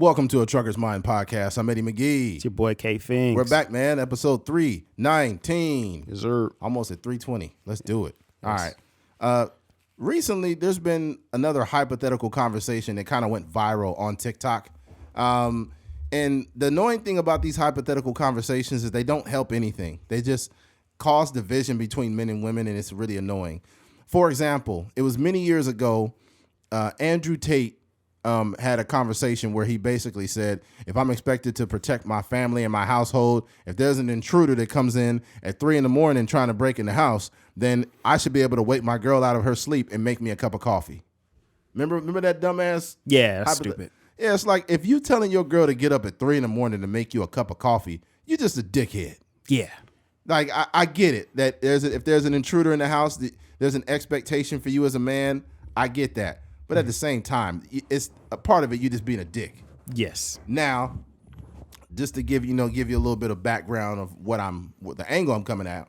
Welcome to A Trucker's Mind podcast. I'm Eddie McGee. It's your boy K Finks. We're back, man. Episode 319. Yes, sir. Almost at 320. Let's do it. Yes. All right. Recently, there's been another hypothetical conversation that kind of went viral on TikTok. And the annoying thing about these hypothetical conversations is they don't help anything. They just cause division between men and women, and it's really annoying. For example, it was many years ago, Andrew Tate had a conversation where he basically said, if I'm expected to protect my family and my household, if there's an intruder that comes in at 3 a.m. trying to break in the house, then I should be able to wake my girl out of her sleep and make me a cup of coffee. Remember that dumbass? Yeah, that's stupid. Yeah, it's like if you telling your girl to get up at 3 a.m. to make you a cup of coffee, you're just a dickhead. Yeah. Like, I get it that if there's an intruder in the house, there's an expectation for you as a man. I get that. But at the same time, it's a part of it, you just being a dick. Yes. Now, just to give you a little bit of background of what the angle I'm coming at.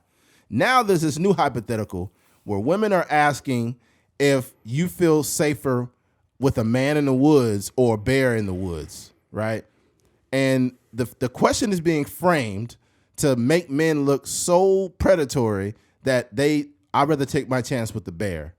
Now there's this new hypothetical where women are asking if you feel safer with a man in the woods or a bear in the woods, right? And the question is being framed to make men look so predatory that I'd rather take my chance with the bear.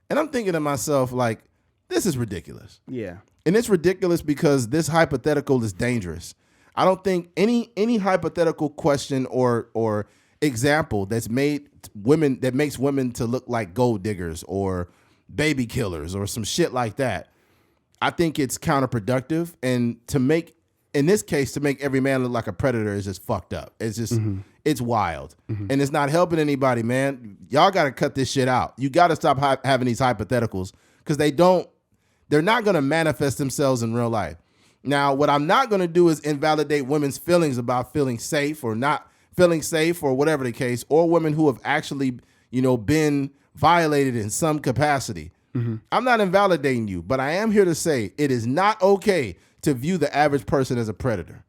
And I'm thinking to myself, like, this is ridiculous. Yeah. And it's ridiculous because this hypothetical is dangerous. I don't think any hypothetical question or example that makes women to look like gold diggers or baby killers or some shit like that. I think it's counterproductive, and in this case, to make every man look like a predator is just fucked up. It's just It's wild, and it's not helping anybody, man. Y'all got to cut this shit out. You got to stop having these hypotheticals because they're not going to manifest themselves in real life. Now, what I'm not going to do is invalidate women's feelings about feeling safe or not feeling safe or whatever the case, or women who have actually, been violated in some capacity. I'm not invalidating you, but I am here to say it is not okay to view the average person as a predator.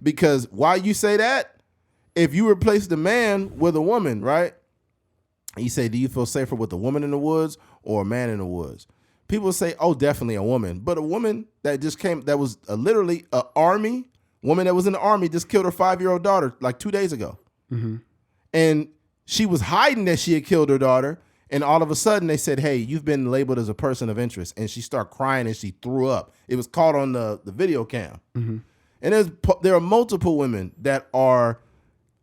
Because why you say that? If you replace the man with a woman, right? You say, do you feel safer with a woman in the woods or a man in the woods? People say, oh, definitely a woman. But a woman that was literally an army woman that was in the army just killed her 5-year-old daughter like 2 days ago. And she was hiding that she had killed her daughter. And all of a sudden they said, hey, you've been labeled as a person of interest. And she started crying and she threw up. It was caught on the video cam. And there are multiple women that are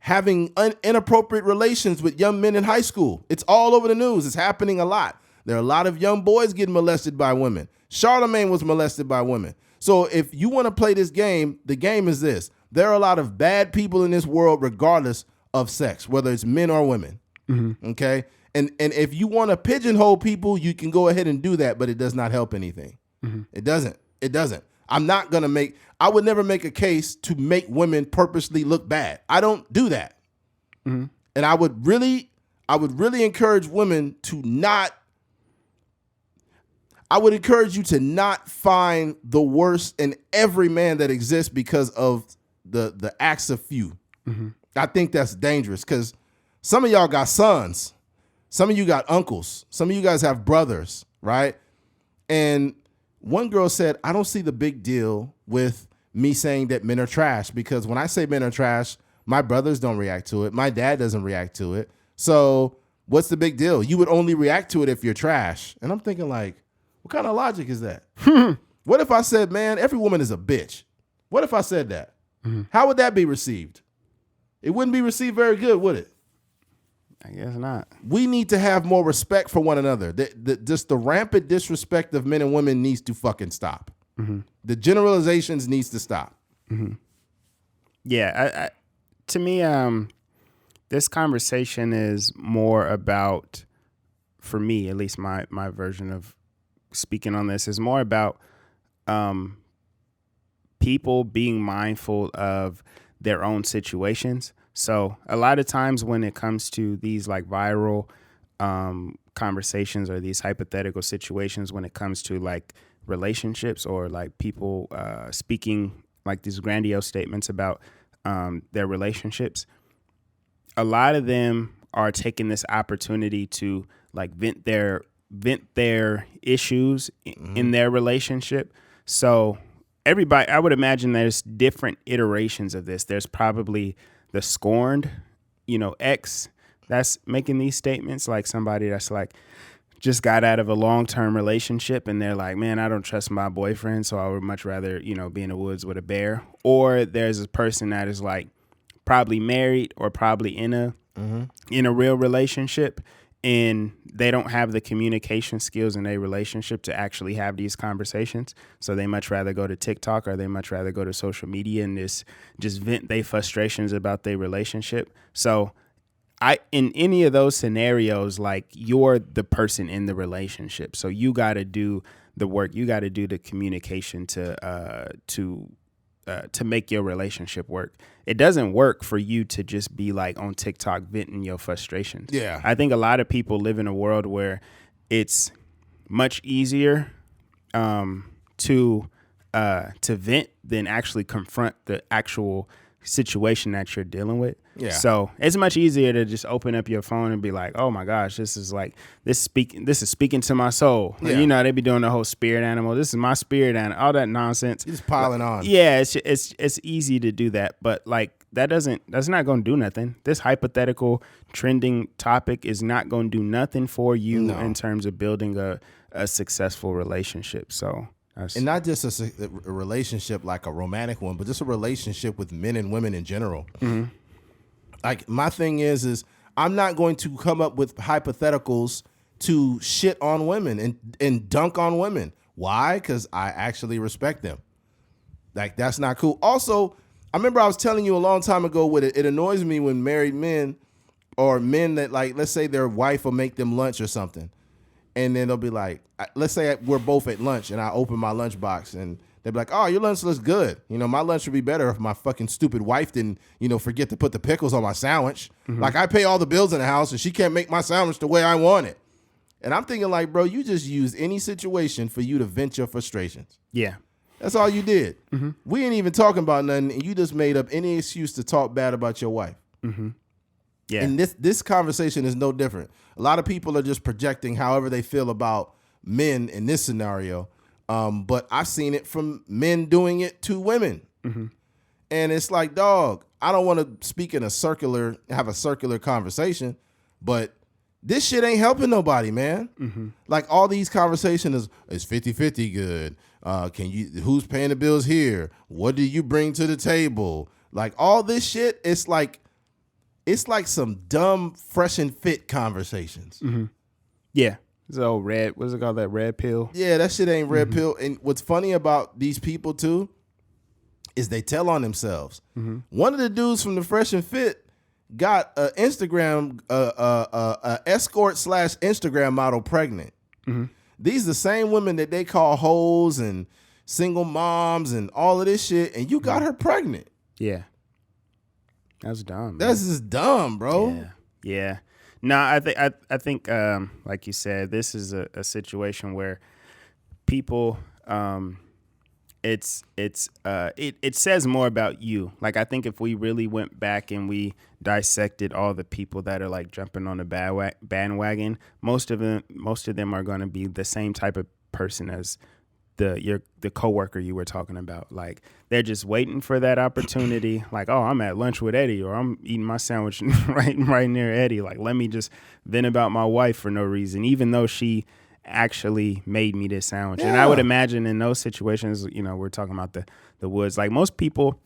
having inappropriate relations with young men in high school. It's all over the news. It's happening a lot. There are a lot of young boys getting molested by women. Charlemagne was molested by women. So if you want to play this game, the game is this. There are a lot of bad people in this world regardless of sex, whether it's men or women. Okay? And if you want to pigeonhole people, you can go ahead and do that, but it does not help anything. It doesn't. I would never make a case to make women purposely look bad. I don't do that. And I would really encourage women to not. I would encourage you to not find the worst in every man that exists because of the acts of few. I think that's dangerous because some of y'all got sons. Some of you got uncles. Some of you guys have brothers, right? And one girl said, I don't see the big deal with me saying that men are trash because when I say men are trash, my brothers don't react to it. My dad doesn't react to it. So what's the big deal? You would only react to it if you're trash. And I'm thinking like, what kind of logic is that? What if I said, man, every woman is a bitch? What if I said that? How would that be received? It wouldn't be received very good, would it? I guess not. We need to have more respect for one another. Just the rampant disrespect of men and women needs to fucking stop. The generalizations needs to stop. Yeah, to me, this conversation is more about, for me, at least my version of speaking on this, is more about people being mindful of their own situations. So a lot of times when it comes to these like viral conversations or these hypothetical situations, when it comes to like relationships or like people speaking like these grandiose statements about their relationships, a lot of them are taking this opportunity to like vent their issues in their relationship. So everybody, I would imagine there's different iterations of this. There's probably the scorned, ex that's making these statements, like somebody that's like just got out of a long-term relationship and they're like, man, I don't trust my boyfriend, so I would much rather, be in the woods with a bear. Or there's a person that is like probably married or probably in a real relationship, and they don't have the communication skills in their relationship to actually have these conversations. So they much rather go to TikTok, or they much rather go to social media and just vent their frustrations about their relationship. So in any of those scenarios, like, you're the person in the relationship. So you got to do the work. You got to do the communication to make your relationship work. It doesn't work for you to just be like on TikTok venting your frustrations. Yeah. I think a lot of people live in a world where it's much easier to vent than actually confront the actual situation that you're dealing with. Yeah. So it's much easier to just open up your phone and be like, oh my gosh, this is speaking to my soul. Yeah. They be doing the whole spirit animal. This is my spirit animal, all that nonsense. You're just piling on. Yeah, it's easy to do that, but like that's not going to do nothing. This hypothetical trending topic is not going to do nothing for you in terms of building a successful relationship. So. And not just a relationship like a romantic one, but just a relationship with men and women in general. Mm-hmm. Like, my thing is I'm not going to come up with hypotheticals to shit on women and dunk on women. Why? Because I actually respect them. Like, that's not cool. Also, I remember I was telling you a long time ago, it annoys me when married men or men that, like, let's say their wife will make them lunch or something. And then they'll be like, let's say we're both at lunch and I open my lunchbox and they'll be like, oh, your lunch looks good. My lunch would be better if my fucking stupid wife didn't, forget to put the pickles on my sandwich. Mm-hmm. Like, I pay all the bills in the house and she can't make my sandwich the way I want it. And I'm thinking, like, bro, you just used any situation for you to vent your frustrations. Yeah. That's all you did. Mm-hmm. We ain't even talking about nothing, and you just made up any excuse to talk bad about your wife. Mm-hmm. Yeah. And this conversation is no different. A lot of people are just projecting however they feel about men in this scenario. But I've seen it from men doing it to women. Mm-hmm. And it's like, dog, I don't want to speak in have a circular conversation, but this shit ain't helping nobody, man. Mm-hmm. Like, all these conversations is 50-50 good. Who's paying the bills here? What do you bring to the table? Like, all this shit, it's like some dumb fresh and fit conversations. Mm-hmm. Yeah. It's old red, what's it called, that red pill? Yeah, that shit ain't red pill. And what's funny about these people too is they tell on themselves. Mm-hmm. One of the dudes from the Fresh and Fit got a Instagram escort / Instagram model pregnant. Mm-hmm. These are the same women that they call hoes and single moms and all of this shit, and you got her pregnant. Yeah. That's dumb. That's just dumb, bro. Yeah. No, I think like you said, this is a situation where people, it says more about you. Like, I think if we really went back and we dissected all the people that are like jumping on the bandwagon, most of them are going to be the same type of person as the coworker you were talking about. Like, they're just waiting for that opportunity. Like, oh, I'm at lunch with Eddie, or I'm eating my sandwich right near Eddie. Like, let me just vent about my wife for no reason, even though she actually made me this sandwich. Yeah. And I would imagine in those situations, we're talking about the woods. Like, most people,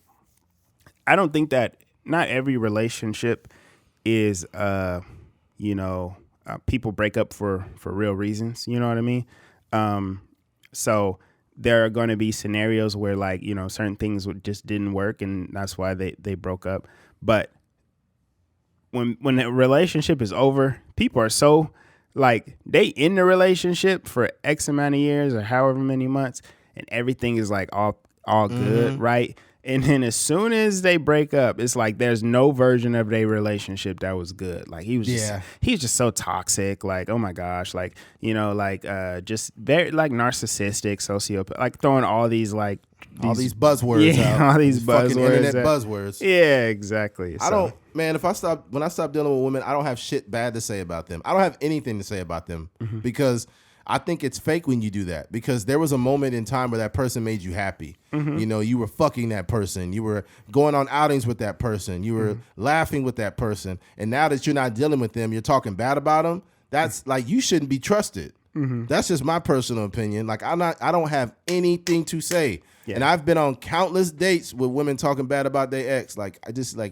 I don't think that not every relationship is, people break up for real reasons. You know what I mean? So there are going to be scenarios where, like, certain things just didn't work, and that's why they broke up. But when the relationship is over, people are so, like, they in the relationship for X amount of years or however many months, and everything is like all good, right? And then as soon as they break up, it's like there's no version of their relationship that was good. Like, he was just so toxic. Like, oh my gosh, like, just very, like, narcissistic, sociopath, like, throwing all these like all these buzzwords out. All these buzzwords, fucking internet buzzwords. Yeah, exactly. When I stop dealing with women, I don't have shit bad to say about them. I don't have anything to say about them because I think it's fake when you do that because there was a moment in time where that person made you happy. You know, you were fucking that person. You were going on outings with that person. You were laughing with that person. And now that you're not dealing with them, you're talking bad about them. That's like, you shouldn't be trusted. That's just my personal opinion. Like, I don't have anything to say. Yeah. And I've been on countless dates with women talking bad about their ex. Like,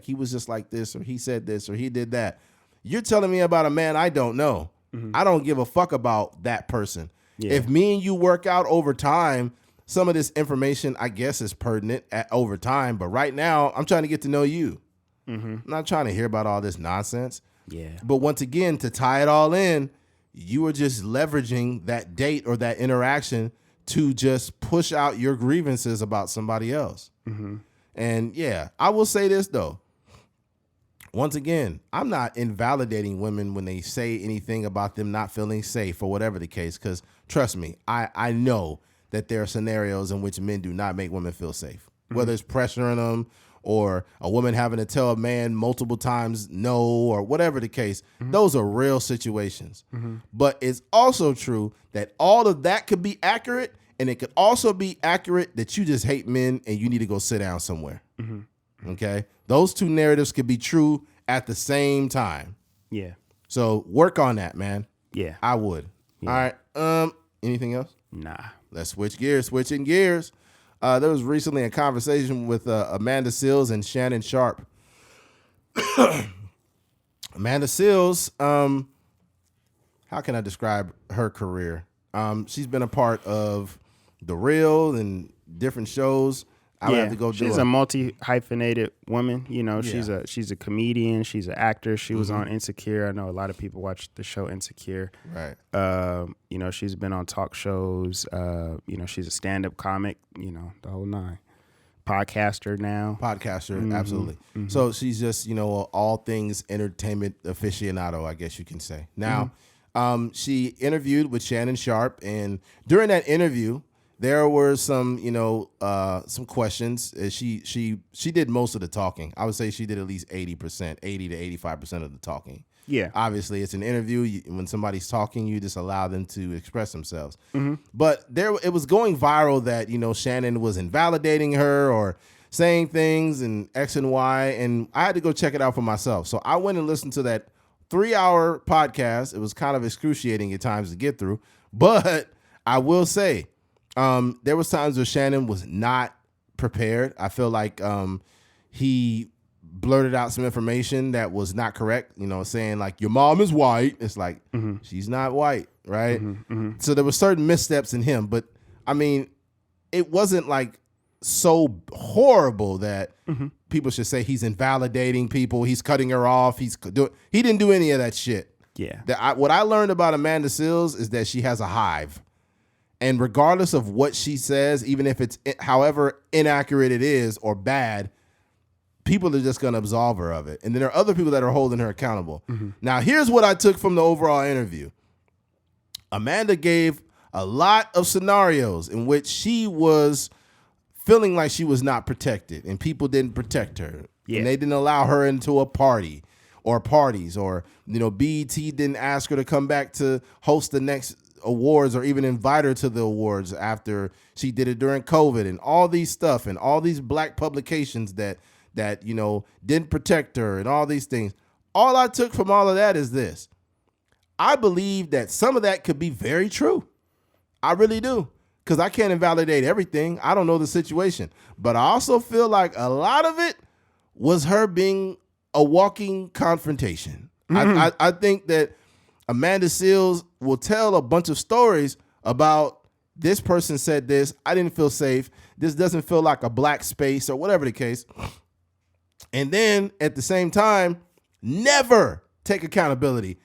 he was just like this, or he said this, or he did that. You're telling me about a man I don't know. I don't give a fuck about that person. Yeah. If me and you work out over time, some of this information, I guess, is pertinent over time. But right now, I'm trying to get to know you. I'm not trying to hear about all this nonsense. Yeah. But once again, to tie it all in, you were just leveraging that date or that interaction to just push out your grievances about somebody else. And yeah, I will say this though. Once again, I'm not invalidating women when they say anything about them not feeling safe or whatever the case, because trust me, I know that there are scenarios in which men do not make women feel safe, whether it's pressuring them or a woman having to tell a man multiple times no or whatever the case. Those are real situations. But it's also true that all of that could be accurate, and it could also be accurate that you just hate men and you need to go sit down somewhere. Okay? Those two narratives could be true at the same time. Yeah. So work on that, man. Yeah. I would. Yeah. All right. Anything else? Nah. Let's switch gears. Switching gears. There was recently a conversation with Amanda Seales and Shannon Sharp. Amanda Seales, how can I describe her career? She's been a part of The Real and different shows. I would have to go do she's a multi-hyphenated woman. You know, she's a comedian. She's an actor. She was on Insecure. I know a lot of people watch the show Insecure. Right. You know, she's been on talk shows. You know, she's a stand-up comic, you know, the whole nine. Podcaster now. Absolutely. So she's just, you know, all things entertainment aficionado, I guess you can say. Now, she interviewed with Shannon Sharp, and during that interview, there were some, you know, some questions. She did most of the talking. I would say she did at least 80%, 80 to 85% of the talking. Yeah. Obviously, it's an interview. When somebody's talking, you just allow them to express themselves. But it was going viral that, you know, Shannon was invalidating her or saying things and X and Y, and I had to go check it out for myself. So I went and listened to that 3-hour podcast. It was kind of excruciating at times to get through, but I will say, there was times where Shannon was not prepared. I feel like he blurted out some information that was not correct, you know, saying like, your mom is white. It's like, she's not white, right? So there were certain missteps in him, but I mean, it wasn't like so horrible that people should say he's invalidating people, he's cutting her off, he didn't do any of that shit. Yeah. What I learned about Amanda Seales is that she has a hive. And regardless of what she says, even if it's however inaccurate it is or bad, people are just going to absolve her of it. And then there are other people that are holding her accountable. Now, here's what I took from the overall interview. Amanda gave a lot of scenarios in which she was feeling like she was not protected and people didn't protect her. Yeah. And they didn't allow her into a party or parties, or, you know, BET didn't ask her to come back to host the next awards or even invite her to the awards after she did it during COVID, and all these stuff and all these black publications that you know didn't protect her and all these things. All I took from all of that is this: I believe that some of that could be very true. I really do, because I can't invalidate everything. I don't know the situation, but I also feel like a lot of it was her being a walking confrontation. I think that Amanda Seales will tell a bunch of stories about this person said this, I didn't feel safe, this doesn't feel like a black space or whatever the case. And then at the same time, never take accountability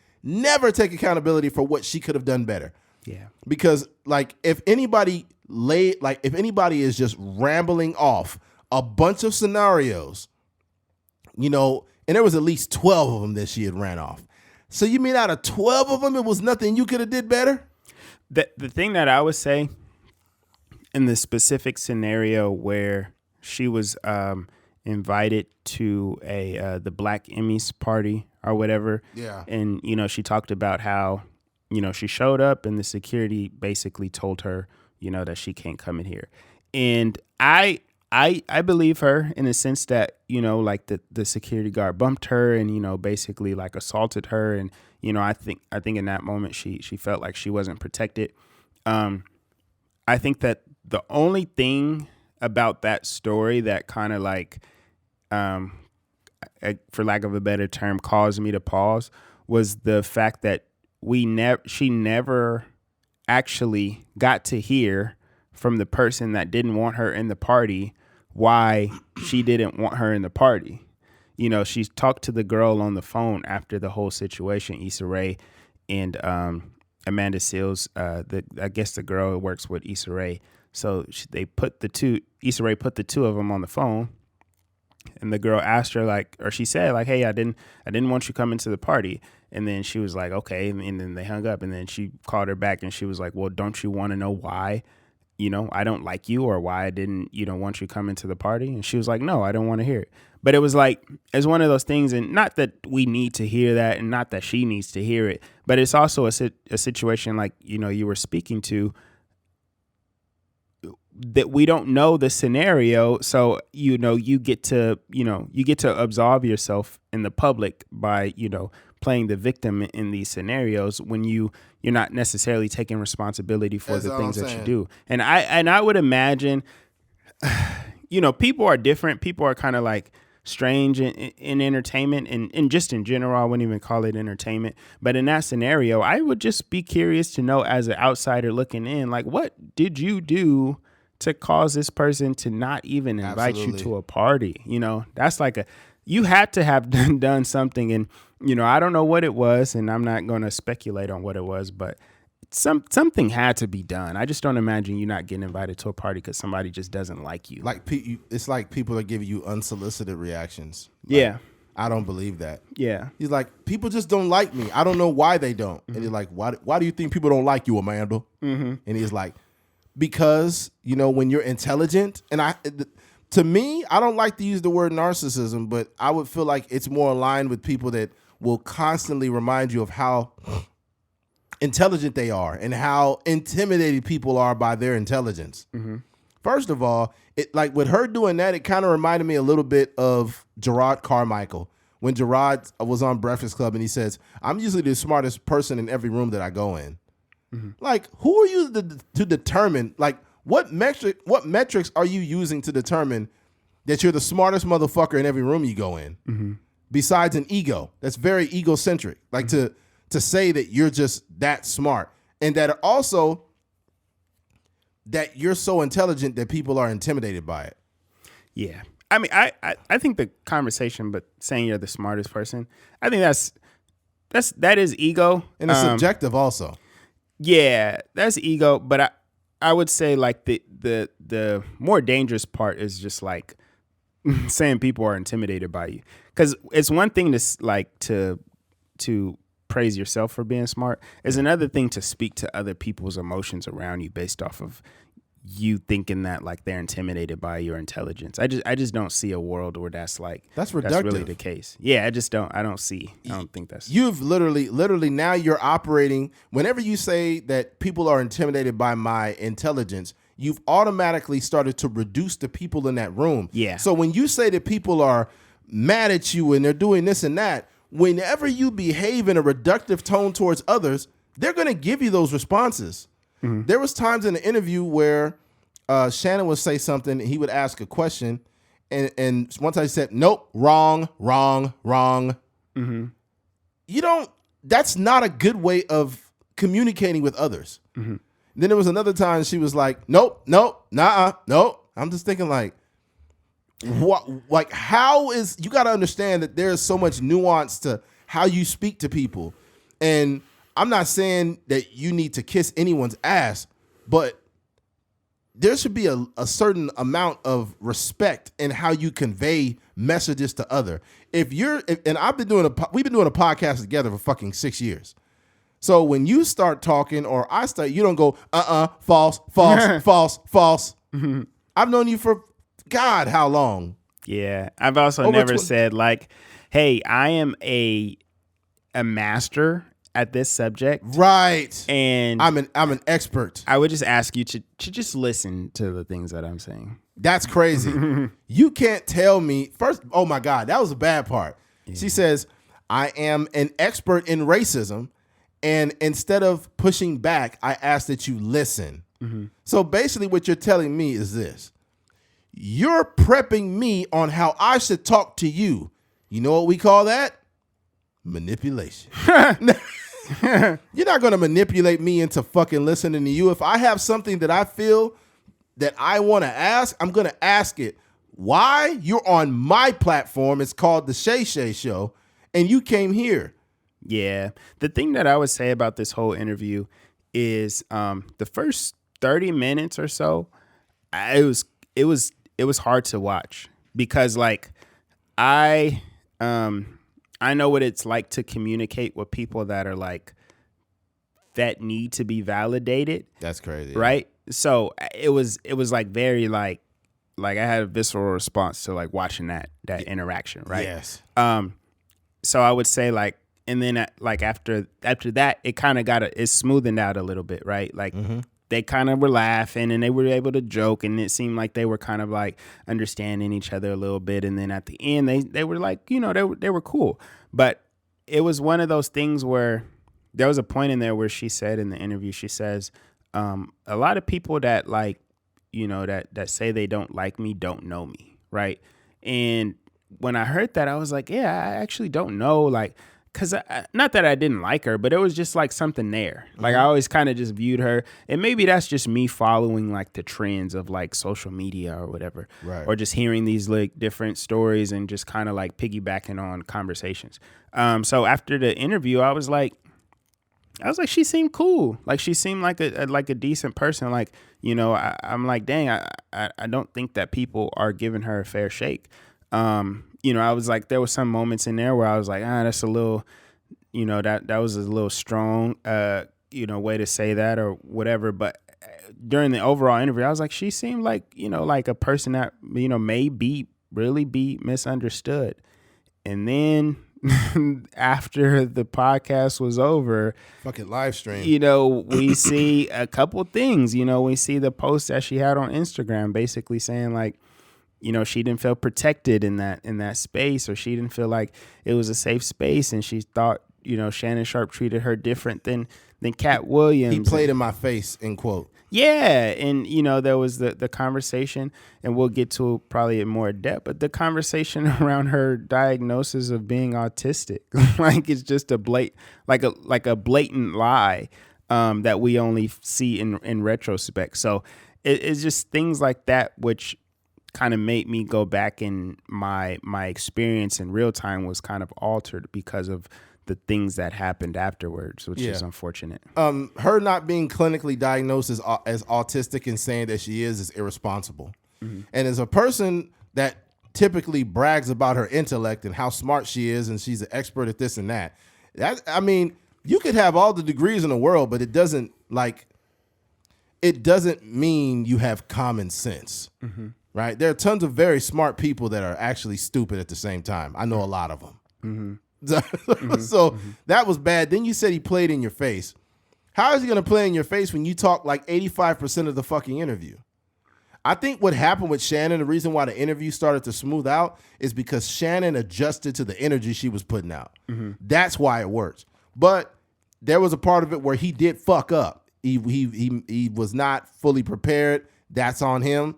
for what she could have done better. Yeah. Because like if anybody is just rambling off a bunch of scenarios, you know, and there was at least 12 of them that she had ran off. So you mean out of 12 of them, it was nothing you could have did better? The thing that I would say in the specific scenario where she was invited to the Black Emmys party or whatever. Yeah. And, you know, she talked about how she showed up and the security basically told her, that she can't come in here. And I believe her in the sense that, like the security guard bumped her and, basically like assaulted her. And, I think in that moment she felt like she wasn't protected. I think that the only thing about that story that kind of like, for lack of a better term, caused me to pause was the fact that she never actually got to hear from the person that didn't want her in the party why she didn't want her in the party. She talked to the girl on the phone after the whole situation, Issa Rae and Amanda Seales. I guess the girl works with Issa Rae. So Issa Rae put the two of them on the phone. And the girl asked her she said like, hey, I didn't want you coming to the party. And then she was like, okay. And then they hung up and then she called her back and she was like, well, don't you want to know why, I don't like you or why I didn't, want you coming to the party? And she was like, no, I don't want to hear it. But it was like, it's one of those things. And not that we need to hear that and not that she needs to hear it, but it's also a situation like, you were speaking to, that we don't know the scenario. So, you get to absolve yourself in the public by, playing the victim in these scenarios when you're not necessarily taking responsibility for the things that you do. And I would imagine, people are different. People are kind of like strange in entertainment and just in general. I wouldn't even call it entertainment. But in that scenario, I would just be curious to know as an outsider looking in, like, what did you do to cause this person to not even invite you to a party? That's like you had to have done something. And, I don't know what it was, and I'm not going to speculate on what it was, but something had to be done. I just don't imagine you not getting invited to a party because somebody just doesn't like you. Like it's like people are giving you unsolicited reactions. Yeah. I don't believe that. Yeah. He's like, people just don't like me. I don't know why they don't. Mm-hmm. And he's like, why do you think people don't like you, Amanda? Mm-hmm. And he's like, because, when you're intelligent, and to me, I don't like to use the word narcissism, but I would feel like it's more aligned with people that will constantly remind you of how intelligent they are and how intimidated people are by their intelligence. Mm-hmm. First of all, it like with her doing that, it kind of reminded me a little bit of Gerard Carmichael when Gerard was on Breakfast Club and he says, I'm usually the smartest person in every room that I go in. Mm-hmm. Like, who are you to determine, like, what metrics are you using to determine that you're the smartest motherfucker in every room you go in? Mm-hmm. Besides an ego. That's very egocentric. Like to say that you're just that smart and that also that you're so intelligent that people are intimidated by it. Yeah. I mean, I think the conversation, but saying you're the smartest person, I think that is ego. And it's subjective also. Yeah, that's ego. But I would say like the more dangerous part is just like saying people are intimidated by you. Because it's one thing to praise yourself for being smart. It's another thing to speak to other people's emotions around you based off of you thinking that like they're intimidated by your intelligence. I just don't see a world where that's reductive. That's really the case. Yeah, I don't think that's. You've literally now you're operating. Whenever you say that people are intimidated by my intelligence, you've automatically started to reduce the people in that room. Yeah. So when you say that people are mad at you and they're doing this and that, whenever you behave in a reductive tone towards others, they're going to give you those responses. Mm-hmm. There was times in the interview where Shannon would say something, and he would ask a question, and one time he said, nope, wrong. Mm-hmm. That's not a good way of communicating with others. Mm-hmm. Then there was another time she was like, nope, nah, nope. I'm just thinking like, what? Like, how is, you got to understand that there is so much nuance to how you speak to people. And I'm not saying that you need to kiss anyone's ass, but there should be a certain amount of respect in how you convey messages to other. And we've been doing a podcast together for fucking 6 years. So when you start talking or I start, you don't go, false. Mm-hmm. I've known you for God, how long? Yeah. I've also never said like, hey, I am a master at this subject. Right. And I'm an expert. I would just ask you to just listen to the things that I'm saying. That's crazy. You can't tell me first. Oh my God, that was a bad part. Yeah. She says, I am an expert in racism. And instead of pushing back, I ask that you listen. Mm-hmm. So basically what you're telling me is this. You're prepping me on how I should talk to you. You know what we call that? Manipulation. You're not going to manipulate me into fucking listening to you. If I have something that I feel that I want to ask, I'm going to ask it. Why? You're on my platform. It's called The Shay Shay Show, and you came here. Yeah. The thing that I would say about this whole interview is the first 30 minutes or so, it was hard to watch because like I know what it's like to communicate with people that are like that need to be validated. That's crazy. Right? So it was like very like I had a visceral response to like watching that interaction, right? Yes. So I would say like, and then like after that, it kind of it's smoothened out a little bit, right? Like they kind of were laughing and they were able to joke, and it seemed like they were kind of like understanding each other a little bit. And then at the end, they were like, you know, they were cool. But it was one of those things where there was a point in there where she said in the interview, she says, a lot of people that like, you know, that say they don't like me don't know me, right? And when I heard that, I was like, yeah, I actually don't know, like, because not that I didn't like her, but it was just like something there. Like I always kind of just viewed her, and maybe that's just me following like the trends of like social media or whatever, right? Or just hearing these like different stories and just kind of like piggybacking on conversations. So after the interview, I was like, she seemed cool. Like she seemed like a decent person. Like, you know, I'm like, dang, I don't think that people are giving her a fair shake. You know, I was like, there was some moments in there where I was like, that's a little, you know, that was a little strong, you know, way to say that or whatever. But during the overall interview, I was like, she seemed like, you know, like a person that, you know, may really be misunderstood. And then after the podcast was over, fucking live stream, you know, we see a couple things. You know, we see the post that she had on Instagram basically saying like, you know, she didn't feel protected in that space, or she didn't feel like it was a safe space, and she thought, you know, Shannon Sharpe treated her different than Cat Williams. He played in my face, end quote. Yeah, and you know, there was the conversation, and we'll get to probably in more depth, but the conversation around her diagnosis of being autistic, like it's just a blatant lie that we only see in retrospect. So it's just things like that which kind of made me go back, and my experience in real time was kind of altered because of the things that happened afterwards, which is unfortunate. Her not being clinically diagnosed as autistic and saying that she is irresponsible. Mm-hmm. And as a person that typically brags about her intellect and how smart she is, and she's an expert at this and that, I mean, you could have all the degrees in the world, but it doesn't mean you have common sense. Mm-hmm. Right? There are tons of very smart people that are actually stupid at the same time. I know a lot of them. Mm-hmm. So that was bad. Then you said he played in your face. How is he going to play in your face when you talk like 85% of the fucking interview? I think what happened with Shannon, the reason why the interview started to smooth out is because Shannon adjusted to the energy she was putting out. Mm-hmm. That's why it works. But there was a part of it where he did fuck up. He was not fully prepared. That's on him.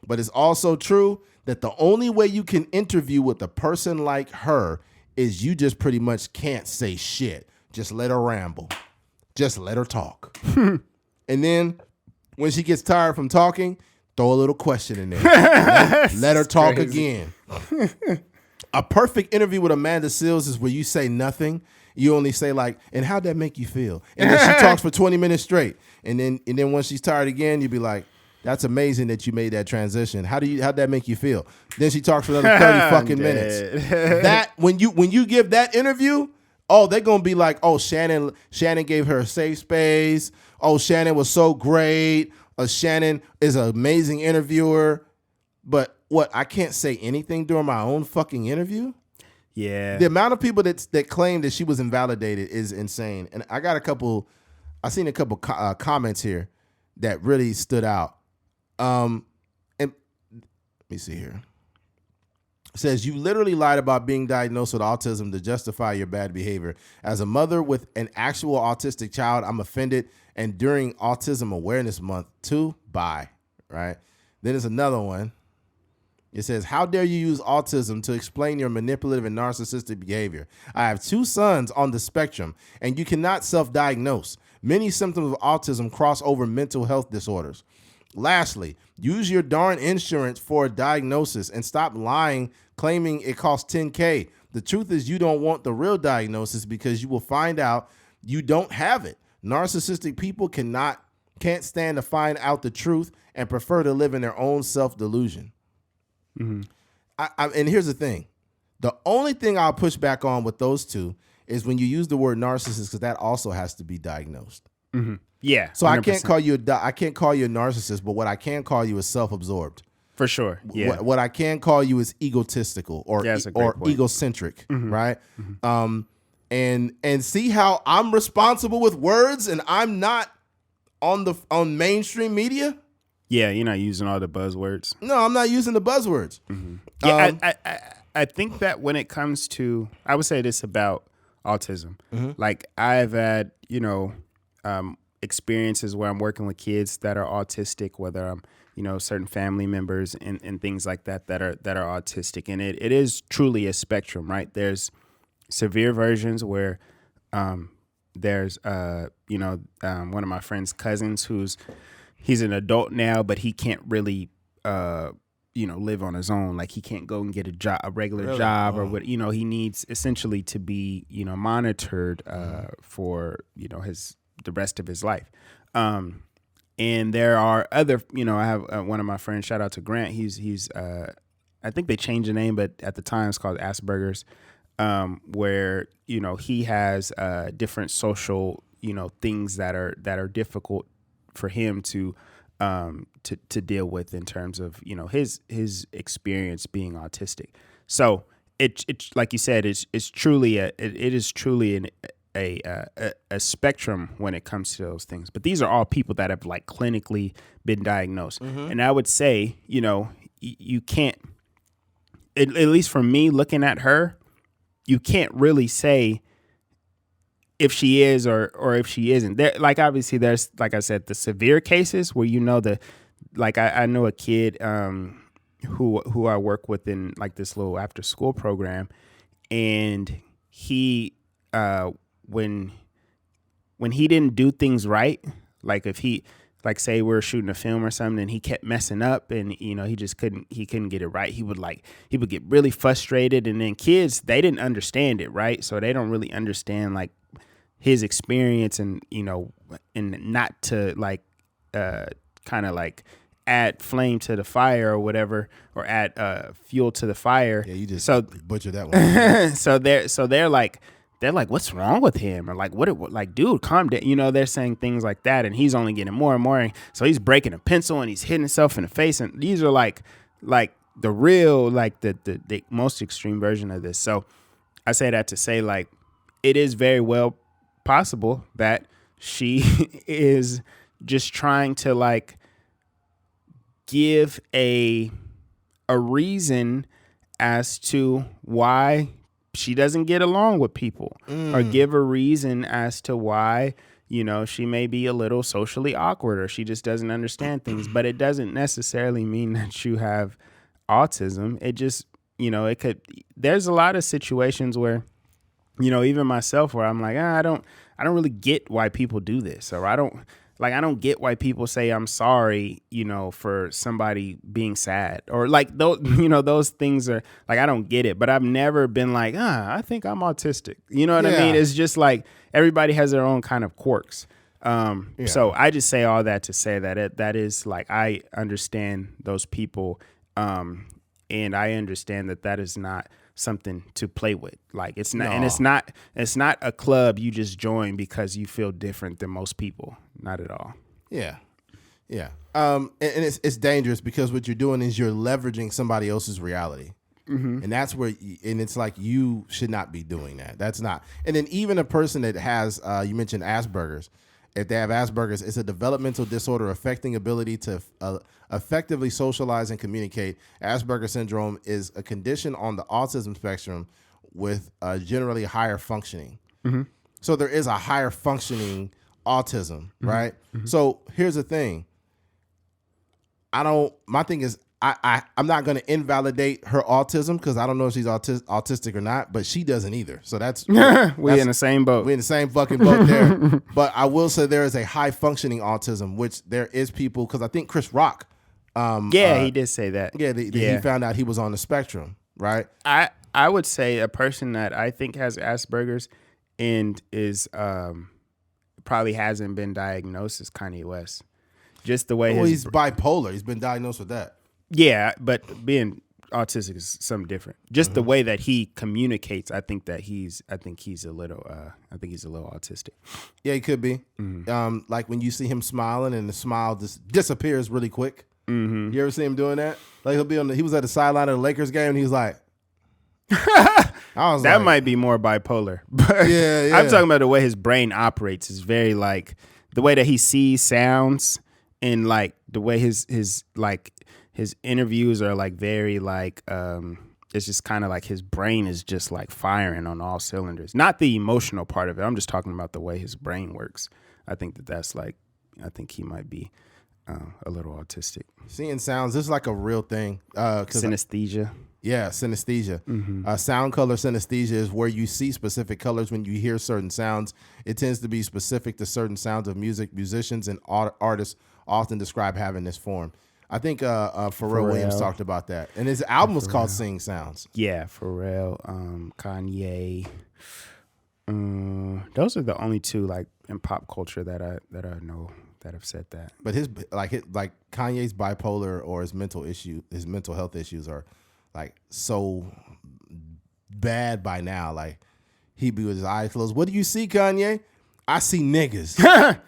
But it's also true that the only way you can interview with a person like her is you just pretty much can't say shit. Just let her ramble. Just let her talk. And then when she gets tired from talking, throw a little question in there. let her talk again. A perfect interview with Amanda Seales is where you say nothing. You only say like, and how'd that make you feel? And then she talks for 20 minutes straight. And then when she's tired again, you'd be like, that's amazing that you made that transition. How'd that make you feel? Then she talks for another 30 fucking minutes. That when you give that interview, oh, they're gonna be like, oh, Shannon gave her a safe space. Oh, Shannon was so great. Shannon is an amazing interviewer. But what, I can't say anything during my own fucking interview? Yeah. The amount of people that claim that she was invalidated is insane. And I seen a couple comments here that really stood out. And let me see here. It says, you literally lied about being diagnosed with autism to justify your bad behavior. As a mother with an actual autistic child, I'm offended. And during Autism Awareness Month, too, bye. Right? Then there's another one. It says, how dare you use autism to explain your manipulative and narcissistic behavior? I have 2 sons on the spectrum, and you cannot self-diagnose. Many symptoms of autism cross over mental health disorders. Lastly, use your darn insurance for a diagnosis and stop lying, claiming it costs $10K. The truth is you don't want the real diagnosis because you will find out you don't have it. Narcissistic people can't stand to find out the truth and prefer to live in their own self-delusion. Mm-hmm. And here's the thing. The only thing I'll push back on with those two is when you use the word narcissist, because that also has to be diagnosed. Mm-hmm. Yeah. So 100%. I can't call you a narcissist, but what I can call you is self-absorbed. For sure. Yeah. What I can call you is egotistical or egocentric, mm-hmm. right? Mm-hmm. And see how I'm responsible with words and I'm not on mainstream media. Yeah, you're not using all the buzzwords. No, I'm not using the buzzwords. Mm-hmm. Yeah, I think that when it comes to, I would say this about autism. Mm-hmm. Like I've had, experiences where I'm working with kids that are autistic, whether I'm, certain family members and things like that are autistic. And it is truly a spectrum, right? There's severe versions where there's, one of my friend's cousins he's an adult now, but he can't really, live on his own. Like he can't go and get a regular job or what, he needs essentially to be, monitored for, the rest of his life. And there are other, I have one of my friends, shout out to Grant. He's I think they changed the name, but at the time it's called Asperger's, where, he has different social, things that are difficult for him to deal with in terms of his experience being autistic. So it like you said, it is truly a spectrum when it comes to those things. But these are all people that have like clinically been diagnosed, mm-hmm. and I would say you can't, at least for me looking at her, you can't really say if she is or if she isn't. There, like obviously there's, like I said, the severe cases where I know a kid who I work with in like this little after school program, and he when he didn't do things right, like if he, like say we're shooting a film or something and he kept messing up and he couldn't get it right, he would get really frustrated. And then kids, they didn't understand it, right? So they don't really understand like his experience and and not to like kind of like add flame to the fire or whatever, or add fuel to the fire. Yeah, you just so butchered that one. they're like, what's wrong with him? Or like, like, dude, calm down. They're saying things like that, and he's only getting more and more. So he's breaking a pencil and he's hitting himself in the face. And these are like the real, like the most extreme version of this. So I say that to say, like, it is very well possible that she is just trying to like give a reason as to why she doesn't get along with people, or give a reason as to why, she may be a little socially awkward, or she just doesn't understand things. But it doesn't necessarily mean that you have autism. It just, it could, there's a lot of situations where, even myself, where I'm like, I don't really get why people do this, or I don't get why people say I'm sorry, for somebody being sad, or like those, those things are like, I don't get it. But I've never been like, I think I'm autistic. You know what I mean? It's just like everybody has their own kind of quirks. So I just say all that to say that that is like, I understand those people, and I understand that is not something to play with. Like it's not, and it's not a club you just join because you feel different than most people. Not at all. Yeah. And it's dangerous because what you're doing is you're leveraging somebody else's reality. And that's where, and it's like, you should not be doing that. That's not. And then even a person that has, you mentioned Asperger's. If they have Asperger's, it's a developmental disorder affecting ability to effectively socialize and communicate. Asperger syndrome is a condition on the autism spectrum with generally higher functioning. So there is a higher functioning autism, right? So here's the thing. My thing is, I'm not going to invalidate her autism because I don't know if she's autistic or not, but she doesn't either. So that's we in the same boat. We're in the same fucking boat there. But I will say there is a high functioning autism, which there is people, because I think Chris Rock. He did say that. Yeah, he found out he was on the spectrum, right? I would say a person that I think has Asperger's and is probably hasn't been diagnosed is Kanye West. Just the way he's bipolar. He's been diagnosed with that. Yeah, but being autistic is something different. Just the way that he communicates, I think he's a little autistic. Yeah, he could be. Like when you see him smiling and the smile just disappears really quick. You ever see him doing that? Like he was at the sideline of the Lakers game and he was like, that might be more bipolar. But yeah. I'm talking about the way his brain operates. Is very like the way that he sees sounds and like the way his interviews are like very like it's just kind of like his brain is just like firing on all cylinders. Not the emotional part of it. I'm just talking about the way his brain works. I think he might be a little autistic. Seeing sounds, this is like a real thing. Synesthesia. Synesthesia. Sound color synesthesia is where you see specific colors when you hear certain sounds. It tends to be specific to certain sounds of music. Musicians and artists often describe having this form. I think Pharrell Williams talked about that. And his album was called Sing Sounds. Yeah, Pharrell, Kanye. Those are the only two like in pop culture that I know that have said that. But his Kanye's bipolar or his mental health issues are like so bad by now. Like he'd be with his eyes closed. What do you see, Kanye? I see niggas.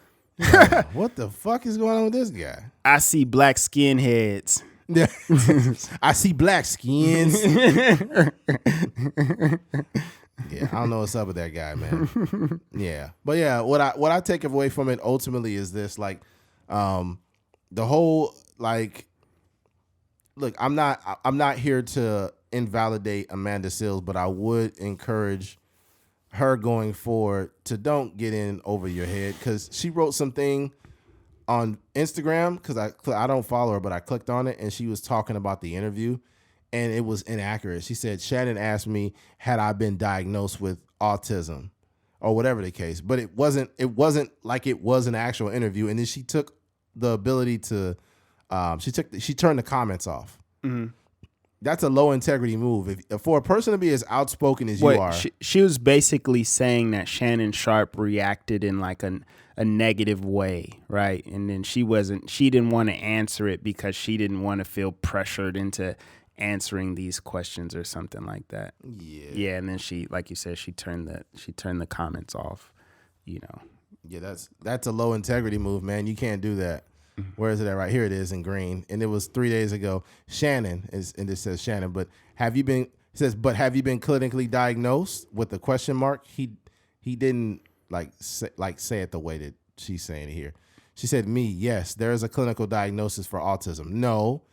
What the fuck is going on with this guy? I see black skinheads. I see black skins. Yeah, I don't know what's up with that guy, man. Yeah, but yeah, what I take away from it ultimately is this: like, the whole like, look, I'm not here to invalidate Amanda Seales, but I would encourage her going forward to don't get in over your head, because she wrote something on Instagram, because I don't follow her, but I clicked on it and she was talking about the interview and it was inaccurate. She said, Shannon asked me, had I been diagnosed with autism or whatever the case, but it wasn't like it was an actual interview. And then she took the ability to, she turned the comments off. Mm-hmm. That's a low integrity move. For a person to be as outspoken as you are. She was basically saying that Shannon Sharp reacted in like a negative way, right? And then she didn't want to answer it because she didn't want to feel pressured into answering these questions or something like that. Yeah. Yeah, and then she, like you said, she turned the comments off, you know. Yeah, that's a low integrity move, man. You can't do that. Where is it at? Right here it is in green. And it was 3 days ago. Shannon and it says Shannon, but have you been clinically diagnosed with a question mark? He didn't say it the way that she's saying it here. She said, me, yes, there is a clinical diagnosis for autism. No,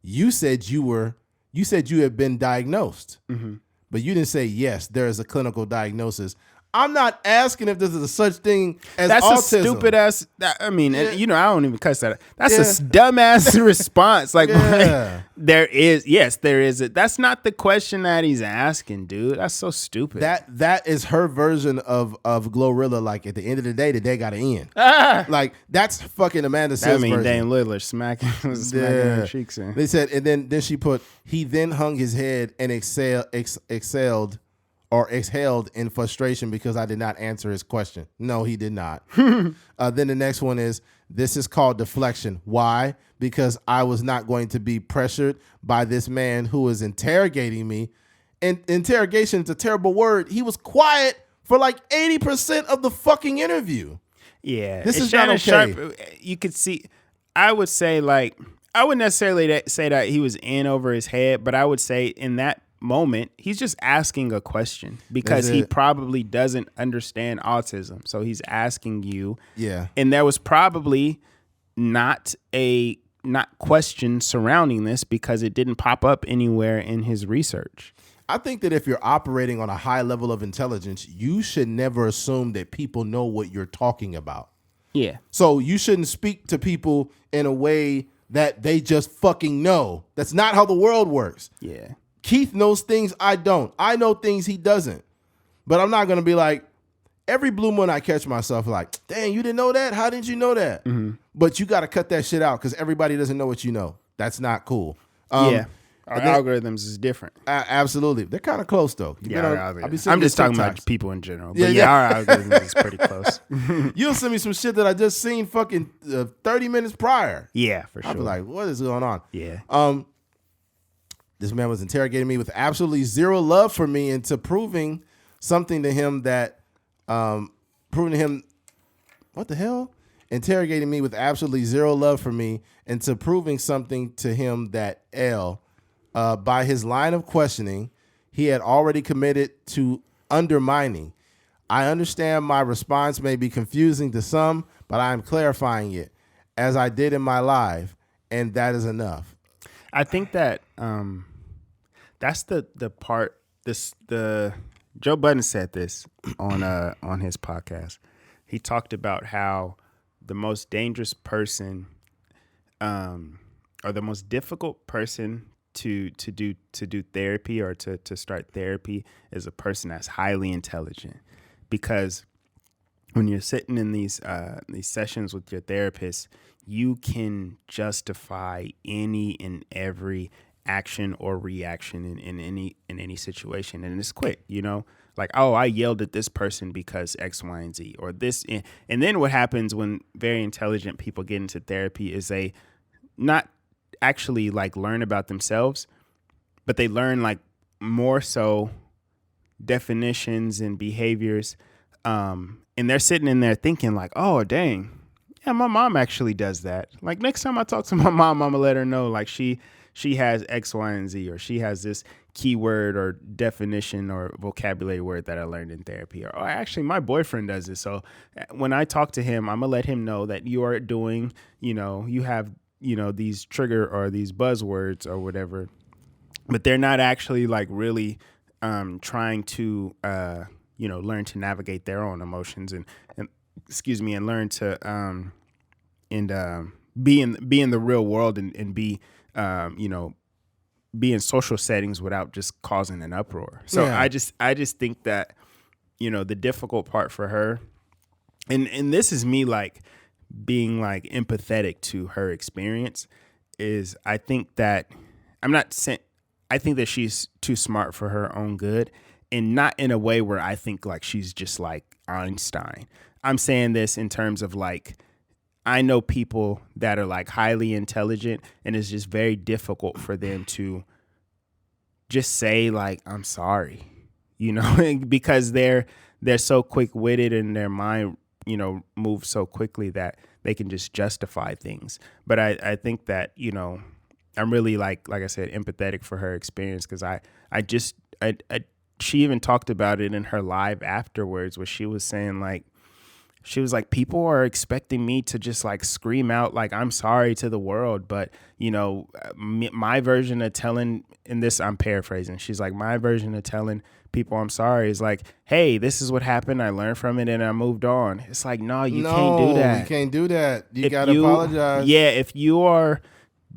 you said you had been diagnosed, but you didn't say, yes, there is a clinical diagnosis. I'm not asking if this is a such thing as that's autism. That's a stupid ass. I mean, I don't even cuss that. That's a dumb ass response. Like, there is. That's not the question that he's asking, dude. That's so stupid. That is her version of Glorilla. Like, at the end of the day got to end. Like, that's fucking Amanda Seales' version. Dame Lillard smacking her cheeks in. They said, and then she put, he then hung his head and exhaled in frustration because I did not answer his question. No, he did not. Then the next one is, this is called deflection. Why? Because I was not going to be pressured by this man who is interrogating me. And interrogation is a terrible word. He was quiet for like 80% of the fucking interview. Yeah. This is not okay. Sharp, you could see, I would say, like, I wouldn't necessarily say that he was in over his head, but I would say in that moment, he's just asking a question because he probably doesn't understand autism. So he's asking you. Yeah. And there was probably not question surrounding this because it didn't pop up anywhere in his research. I think that if you're operating on a high level of intelligence, you should never assume that people know what you're talking about. Yeah. So you shouldn't speak to people in a way that they just fucking know. That's not how the world works. Yeah. Keith knows things I don't. I know things he doesn't. But I'm not going to be like, every blue moon I catch myself like, dang, you didn't know that? How didn't you know that? Mm-hmm. But you got to cut that shit out because everybody doesn't know what you know. That's not cool. Yeah. Our algorithms is different. Absolutely. They're kind of close, though. I'm just talking about people in general. But our algorithm is pretty close. You'll send me some shit that I just seen fucking 30 minutes prior. Yeah, for sure. I'll be like, what is going on? Yeah. This man was interrogating me with absolutely zero love for me into proving something to him that, proving to him, what the hell? Interrogating me with absolutely zero love for me into proving something to him that by his line of questioning, he had already committed to undermining. I understand my response may be confusing to some, but I am clarifying it as I did in my live, and that is enough. I think that that's the part. The Joe Budden said this on his podcast. He talked about how the most dangerous person, or the most difficult person to do therapy or to start therapy is a person that's highly intelligent, because when you're sitting in these sessions with your therapist, you can justify any and every action or reaction in any situation, and it's quick, like, oh, I yelled at this person because X, Y, and Z, or this. And then what happens when very intelligent people get into therapy is they not actually like learn about themselves, but they learn like more so definitions and behaviors. And they're sitting in there thinking like, oh, dang, yeah, my mom actually does that. Like next time I talk to my mom, I'm gonna let her know like she has X, Y, and Z, or she has this keyword or definition or vocabulary word that I learned in therapy. Or actually, my boyfriend does this. So when I talk to him, I'm going to let him know that you are doing, you have, these trigger or these buzzwords or whatever, but they're not actually like really trying to, learn to navigate their own emotions and learn to be in the real world and be, be in social settings without just causing an uproar. So yeah. I just think that, the difficult part for her, and this is me like being like empathetic to her experience, is I think that I think that she's too smart for her own good, and not in a way where I think like she's just like Einstein. I'm saying this in terms of like, I know people that are like highly intelligent, and it's just very difficult for them to just say like, I'm sorry, because they're so quick-witted and their mind, moves so quickly that they can just justify things. But I think that, I'm really like I said, empathetic for her experience, because she even talked about it in her live afterwards, where she was saying like, people are expecting me to just like scream out like I'm sorry to the world. But, my version of telling, and this I'm paraphrasing, she's like, my version of telling people I'm sorry is like, hey, this is what happened. I learned from it and I moved on. It's like, no, you can't do that. You can't do that. You got to apologize. Yeah, if you are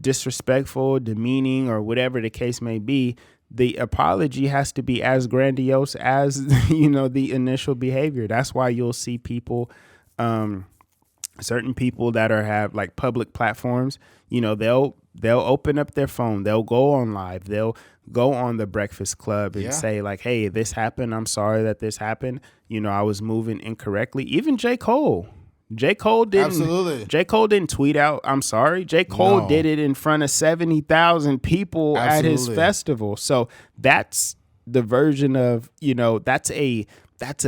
disrespectful, demeaning, or whatever the case may be, the apology has to be as grandiose as, the initial behavior. That's why you'll see people, certain people that have like public platforms, they'll open up their phone, they'll go on live, they'll go on the Breakfast Club and say like, hey, this happened. I'm sorry that this happened. I was moving incorrectly. Even J. Cole didn't tweet out, I'm sorry. J. Cole did it in front of 70,000 people at his festival. So that's the version of, that's a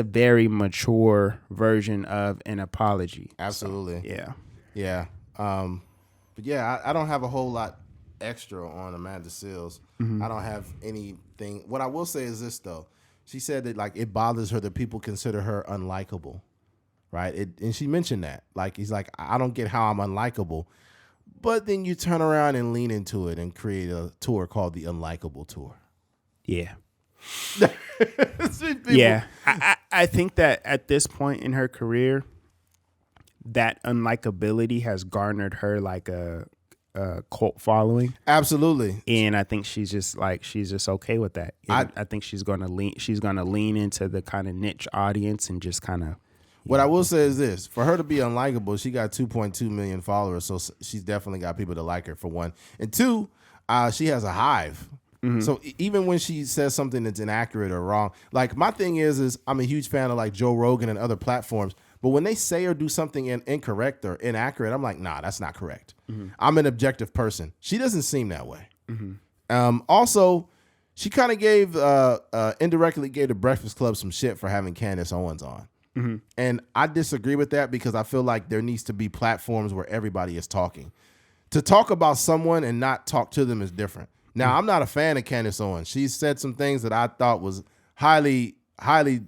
very mature version of an apology. Absolutely. So, yeah. Yeah. But yeah, I don't have a whole lot extra on Amanda Seales. Mm-hmm. I don't have anything. What I will say is this though. She said that like it bothers her that people consider her unlikable, right? And she mentioned that. Like he's like, I don't get how I'm unlikable. But then you turn around and lean into it and create a tour called the Unlikable Tour. Yeah. People, Yeah. I think that at this point in her career, that unlikability has garnered her like a cult following. Absolutely. And I think she's just okay with that. And I think she's gonna lean into the kind of niche audience and just kind of. What I will say is this: for her to be unlikable, she got 2.2 million followers, so she's definitely got people to like her, for one. And two, she has a hive. Mm-hmm. So even when she says something that's inaccurate or wrong, like my thing is I'm a huge fan of like Joe Rogan and other platforms, but when they say or do something incorrect or inaccurate, I'm like, nah, that's not correct. Mm-hmm. I'm an objective person. She doesn't seem that way. Mm-hmm. Also, she kind of indirectly gave the Breakfast Club some shit for having Candace Owens on. Mm-hmm. And I disagree with that because I feel like there needs to be platforms where everybody is talking. To talk about someone and not talk to them is different. Now, I'm not a fan of Candace Owens. She said some things that I thought was highly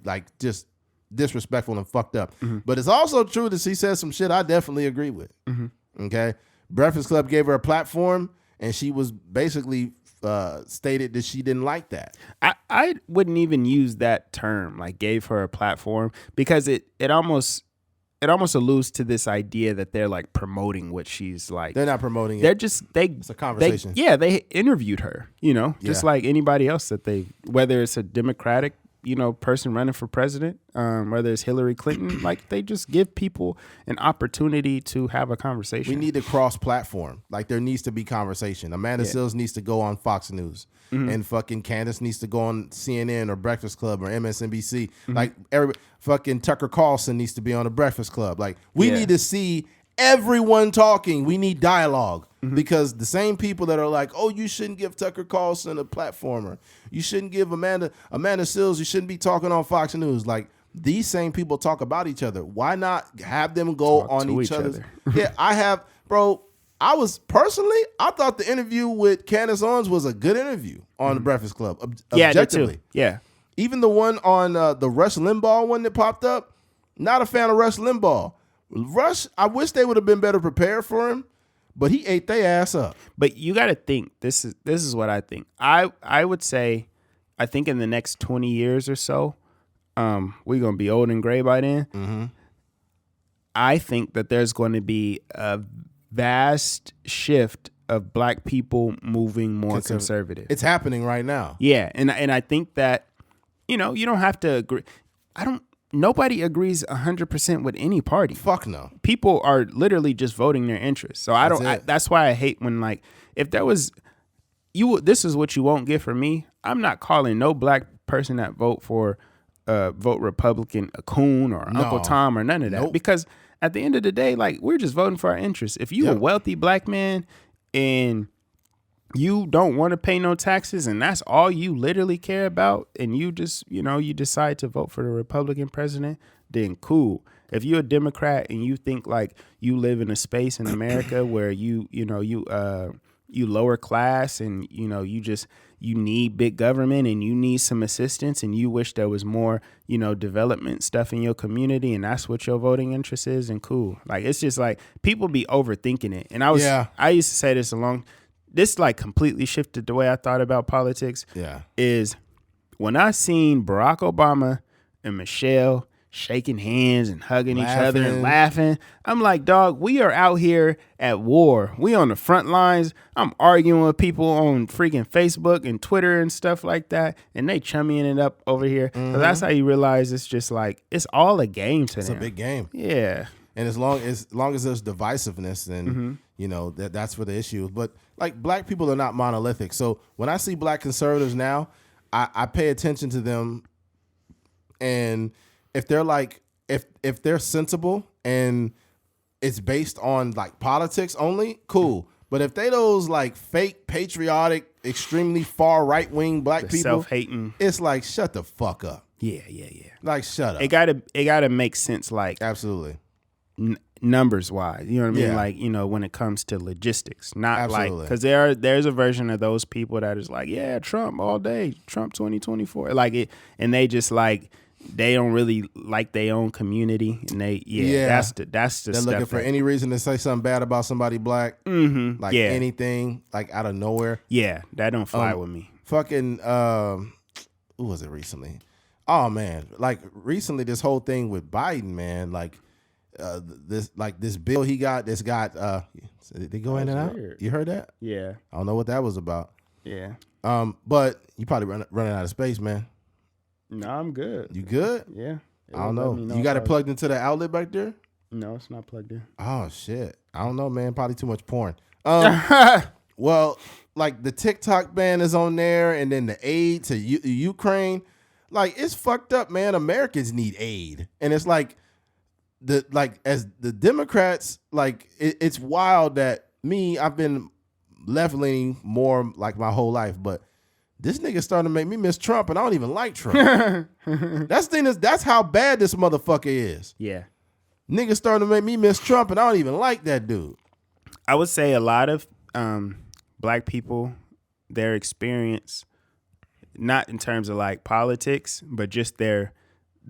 like just disrespectful and fucked up. Mm-hmm. But it's also true that she said some shit I definitely agree with. Mm-hmm. Okay? Breakfast Club gave her a platform and she was basically stated that she didn't like that. I wouldn't even use that term, like gave her a platform, because it almost alludes to this idea that they're like promoting what she's like. They're not promoting it. They're just it's a conversation. They interviewed her, just like anybody else that whether it's a Democratic person running for president, whether it's Hillary Clinton, like they just give people an opportunity to have a conversation. We need to cross platform. Like there needs to be conversation. Amanda Seales needs to go on Fox News, and fucking Candace needs to go on CNN or Breakfast Club or MSNBC. Like fucking Tucker Carlson needs to be on the Breakfast Club. Like we need to see everyone talking. We need dialogue. Because the same people that are like, oh, you shouldn't give Tucker Carlson a platformer. You shouldn't give Amanda Seales, you shouldn't be talking on Fox News. Like, these same people talk about each other. Why not have them go on each other? Yeah, I thought the interview with Candace Owens was a good interview on the Breakfast Club. Objectively. Yeah. Even the one on the Rush Limbaugh one that popped up, not a fan of Rush Limbaugh. Rush, I wish they would have been better prepared for him. But he ate their ass up. But you got to think, this is what I think. I would say, I think in the next 20 years or so, we're going to be old and gray by then. Mm-hmm. I think that there's going to be a vast shift of black people moving more conservative. It's happening right now. Yeah, and I think that, you don't have to agree. Nobody agrees 100% with any party. Fuck no. People are literally just voting their interests. So that's why I hate when, like, if there was, this is what you won't get from me. I'm not calling no black person that vote Republican a coon or Uncle Tom or none of that. Nope. Because at the end of the day, like, we're just voting for our interests. If you a wealthy black man and you don't want to pay no taxes and that's all you literally care about, and you just, you decide to vote for the Republican president, then cool. If you're a Democrat and you think like you live in a space in America where you lower class and, you need big government and you need some assistance and you wish there was more, development stuff in your community and that's what your voting interest is, and cool. Like, it's just like people be overthinking it. And I used to say this like completely shifted the way I thought about politics. Yeah. Is when I seen Barack Obama and Michelle shaking hands and hugging each other and laughing, I'm like, dog, we are out here at war. We on the front lines. I'm arguing with people on freaking Facebook and Twitter and stuff like that, and they chummying it up over here. Mm-hmm. So that's how you realize it's just like, it's all a game to them. It's a big game. Yeah. And as long as there's divisiveness, then that's where the issue is. But like, black people are not monolithic. So when I see black conservatives now, I pay attention to them, and if they're like, if they're sensible and it's based on like politics only, cool. But if they those like fake patriotic, extremely far right wing black people, self-hating, it's like, shut the fuck up. Yeah. Like, shut up. It gotta make sense. Like, absolutely. numbers wise. You know what I mean? Yeah. Like, you know, when it comes to logistics, not Absolutely. like, because there's a version of those people that is like, yeah, Trump all day, Trump 2024, like it, and they just like they don't really like their own community, and that's the They're stuff looking for any reason to say something bad about somebody black, like anything, like out of nowhere. Yeah, that don't fly with me. Fucking, who was it recently? Oh man, like recently, this whole thing with Biden, man, like this bill he got that's got did they go in and out? Weird. You heard that? Yeah, I don't know what that was about. yeah. But you probably running out of space, man. No, I'm good. You good? Yeah. I don't know. You got it plugged into the outlet back there? No, it's not plugged in. Oh shit. I don't know, man. Probably too much porn. Well, like the TikTok ban is on there, and then the aid to Ukraine. Like it's fucked up, man. Americans need aid, and it's like as the Democrats, like it's wild that I've been left leaning more like my whole life, but this nigga starting to make me miss Trump, and I don't even like Trump. That's how bad this motherfucker is. Yeah. Nigga starting to make me miss Trump, and I don't even like that dude. I would say a lot of black people, their experience, not in terms of like politics, but just their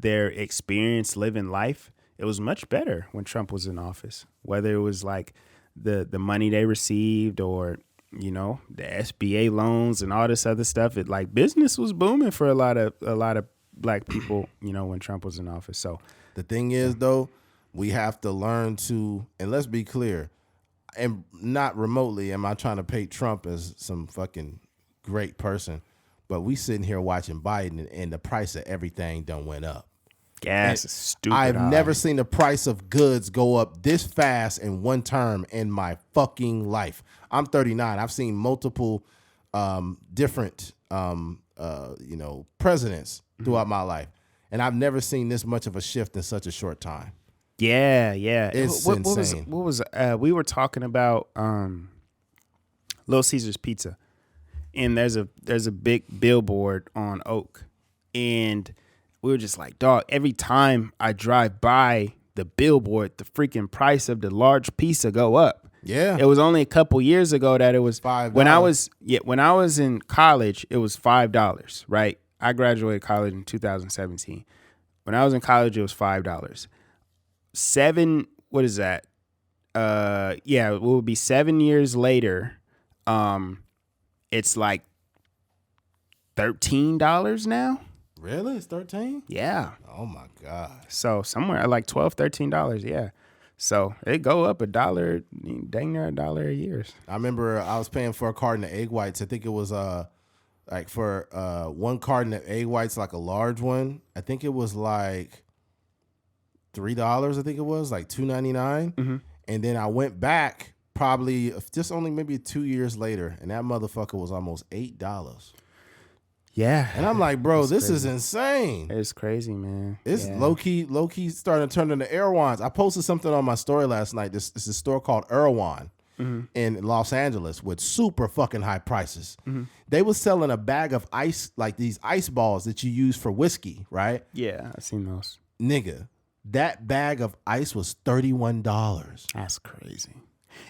experience living life, it was much better when Trump was in office. Whether it was like the money they received, or you know, the SBA loans and all this other stuff, it like business was booming for a lot of black people, you know, when Trump was in office. So the thing is, though, we have to learn to, and let's be clear, and not remotely am I trying to paint Trump as some fucking great person, but we sitting here watching Biden, and the price of everything done went up. Gas is stupid. I've never seen the price of goods go up this fast in one term in my fucking life. I'm 39. I've seen multiple different presidents throughout my life, and I've never seen this much of a shift in such a short time. Yeah. It's insane. What was we were talking about Little Caesars Pizza, and there's a big billboard on Oak, and we were just like, dog, every time I drive by the billboard, the freaking price of the large pizza go up. Yeah. It was only a couple years ago that it was $5. When I was in college, it was $5, right? I graduated college in 2017. When I was in college, it was $5. What is that? It will be 7 years later. It's like $13 now. Really? It's 13? Yeah. Oh my God. So somewhere at like $12, $13. Yeah. So it go up $1, dang near $1 a year. I remember I was paying for a carton of egg whites. I think it was like for one carton of egg whites, like a large one. I think it was like $3. I think it was like $2.99. Mm-hmm. And then I went back probably just only maybe 2 years later, and that motherfucker was almost $8. Yeah. And I'm like, bro, this crazy. is insane. It's crazy, man. It's low key starting to turn into Erewhon's. I posted something on my story last night. This is a store called Erewhon in Los Angeles with super fucking high prices. Mm-hmm. They was selling a bag of ice, like these ice balls that you use for whiskey, right? Yeah, I've seen those. Nigga, that bag of ice was $31. That's crazy.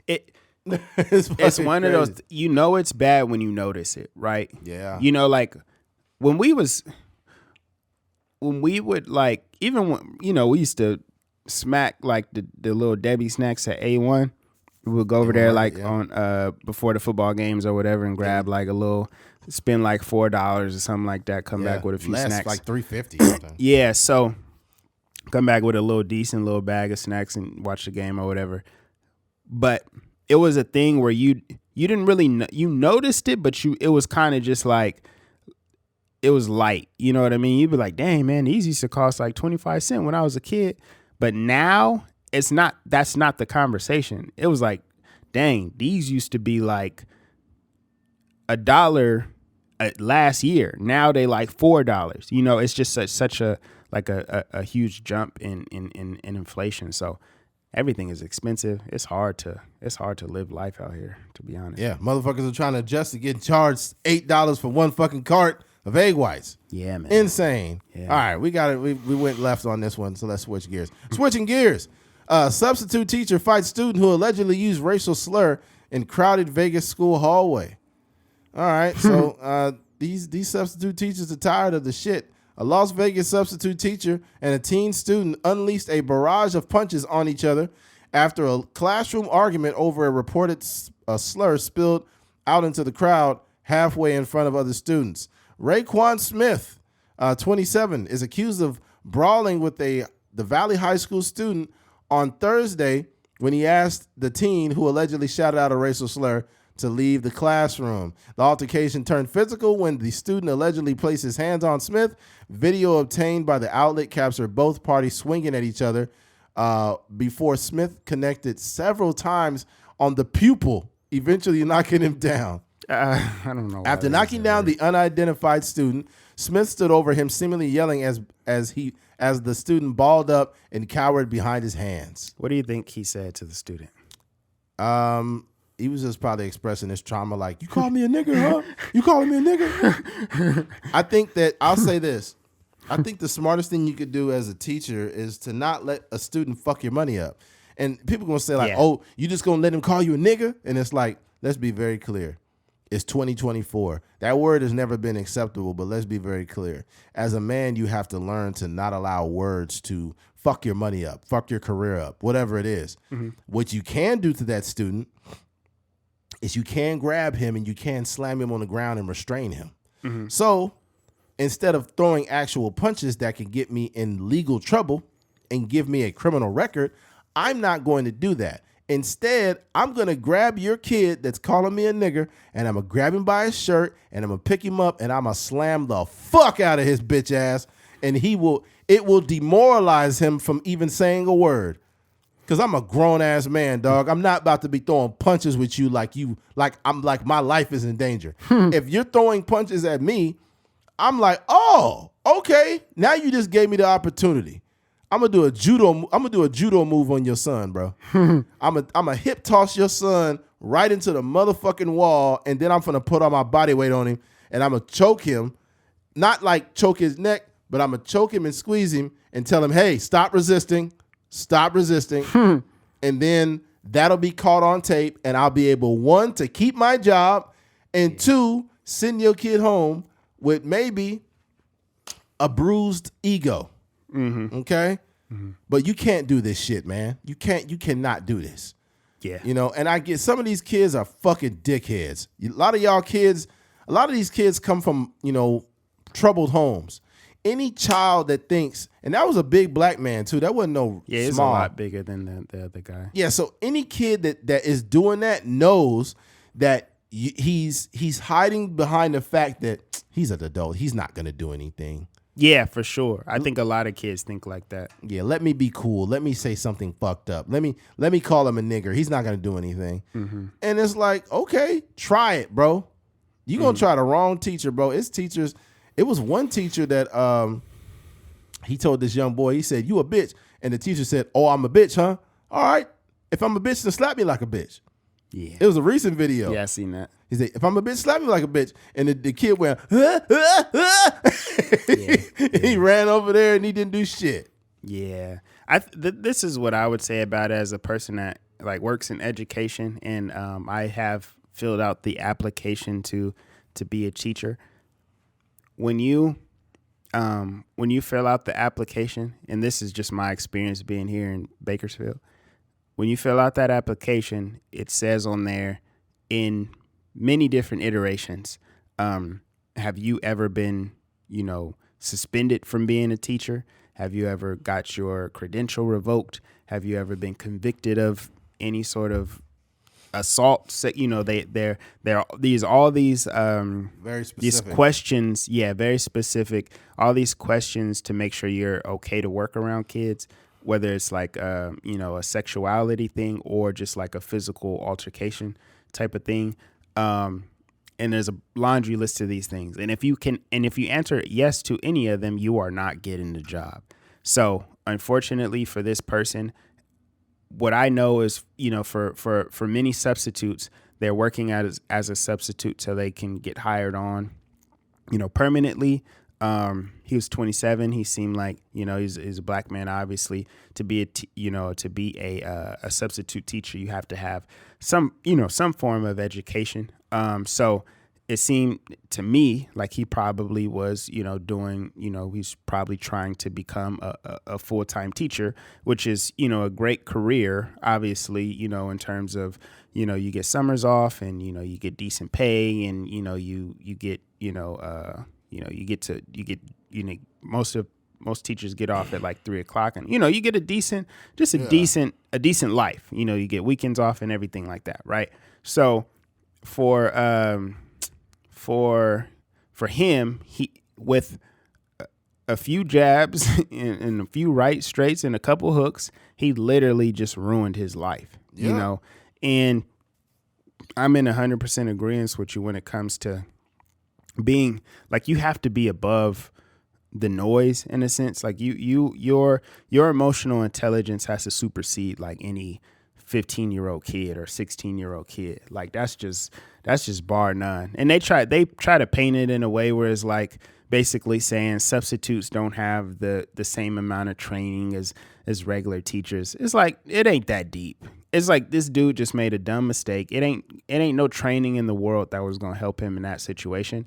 It's one of those, you know, it's bad when you notice it, right? Yeah. You know, like when we would like, even when, you know, we used to smack like the little Debbie snacks at A1. We would go over there like on before the football games or whatever and grab like a little, spend like $4 or something like that, come back with a few snacks. Like $3.50. Yeah, so come back with a little decent little bag of snacks and watch the game or whatever. But it was a thing where you didn't really you noticed it, but it was kind of just like, it was light. You know what I mean? You'd be like, dang, man, these used to cost like 25 cents when I was a kid. But now that's not the conversation. It was like, dang, these used to be like $1 last year. Now they like $4. You know, it's just such a huge jump in inflation. So everything is expensive. It's hard to live life out here, to be honest. Yeah, motherfuckers are trying to adjust to get charged $8 for one fucking cart of egg whites. Yeah, man. Insane. Yeah. All right, we got it. We went left on this one, so let's switch gears. Switching gears. Substitute teacher fights student who allegedly used racial slur in crowded Vegas school hallway. All right, so these substitute teachers are tired of the shit. A Las Vegas substitute teacher and a teen student unleashed a barrage of punches on each other after a classroom argument over a reported slur spilled out into the crowd halfway in front of other students. Raekwon Smith, 27, is accused of brawling with the Valley High School student on Thursday when he asked the teen who allegedly shouted out a racial slur to leave the classroom. The altercation turned physical when the student allegedly placed his hands on Smith. Video obtained by the outlet captured both parties swinging at each other before Smith connected several times on the pupil, eventually knocking him down. I don't know. After knocking down the unidentified student, Smith stood over him, seemingly yelling as the student balled up and cowered behind his hands. What do you think he said to the student? He was just probably expressing his trauma, like, you call me a nigger, huh? You calling me a nigger? I think that, I'll say this. I think the smartest thing you could do as a teacher is to not let a student fuck your money up. And people going to say like, oh, you just going to let him call you a nigger? And it's like, let's be very clear. It's 2024. That word has never been acceptable, but let's be very clear. As a man, you have to learn to not allow words to fuck your money up, fuck your career up, whatever it is. Mm-hmm. What you can do to that student is you can grab him and you can slam him on the ground and restrain him. Mm-hmm. So instead of throwing actual punches that can get me in legal trouble and give me a criminal record, I'm not going to do that. Instead, I'm going to grab your kid that's calling me a nigger, and I'm going to grab him by his shirt, and I'm going to pick him up, and I'm going to slam the fuck out of his bitch ass, and it will demoralize him from even saying a word. Because I'm a grown-ass man, dog. I'm not about to be throwing punches with you like my life is in danger. If you're throwing punches at me, I'm like, oh, okay. Now you just gave me the opportunity. I'm gonna do a judo move on your son, bro. I'm a hip toss your son right into the motherfucking wall, and then I'm gonna put all my body weight on him, and I'm gonna choke him, not like choke his neck, but I'm gonna choke him and squeeze him and tell him, hey, stop resisting, and then that'll be caught on tape, and I'll be able, one, to keep my job, and two, send your kid home with maybe a bruised ego. Mm-hmm. Okay? Mm-hmm. But you can't do this shit, man. You cannot do this. Yeah. You know, and I get some of these kids are fucking dickheads. A lot of these kids come from, troubled homes. Any child that thinks, and that was a big black man too. That wasn't no small. Yeah, he's a lot bigger than the other guy. Yeah, so any kid that is doing that knows that he's hiding behind the fact that he's an adult. He's not going to do anything. Yeah, for sure. I think a lot of kids think like that. Yeah, let me be cool. Let me say something fucked up. Let me call him a nigger. He's not going to do anything. Mm-hmm. And it's like, okay, try it, bro. You going to try the wrong teacher, bro. It's teachers. It was one teacher that he told this young boy, he said, you a bitch. And the teacher said, oh, I'm a bitch, huh? All right. If I'm a bitch, then slap me like a bitch. Yeah. It was a recent video. Yeah, I seen that. He said, if I'm a bitch, slap me like a bitch. And the kid went, He ran over there and he didn't do shit. Yeah. This is what I would say about it as a person that like works in education. And I have filled out the application to be a teacher. When you fill out the application, and this is just my experience being here in Bakersfield, when you fill out that application, it says on there in many different iterations, have you ever been, suspended from being a teacher? Have you ever got your credential revoked? Have you ever been convicted of any sort of assault? They're these very specific. These questions, very specific. All these questions to make sure you're okay to work around kids, whether it's like a sexuality thing or just like a physical altercation type of thing. And there's a laundry list of these things. And if you answer yes to any of them, you are not getting the job. So unfortunately for this person, what I know is, for many substitutes, they're working as a substitute so they can get hired on, permanently. He was 27. He seemed like, he's a black man. Obviously, to be a substitute teacher, you have to have some form of education. So it seemed to me like he probably was, doing, he's probably trying to become a full-time teacher, which is, a great career, obviously, in terms of, you get summers off and, you get decent pay and, you get, most teachers get off at like 3:00 and, you get a decent life, you get weekends off and everything like that. Right. So for him, he, with a few jabs and a few right straights and a couple hooks, he literally just ruined his life, and I'm in 100% agreement with you when it comes to being like, you have to be above the noise in a sense. Like your emotional intelligence has to supersede like any 15-year-old kid or 16-year-old kid. Like that's just bar none. And they try to paint it in a way where it's like basically saying substitutes don't have the same amount of training as regular teachers. It's like, it ain't that deep. It's like this dude just made a dumb mistake. It ain't no training in the world that was going to help him in that situation.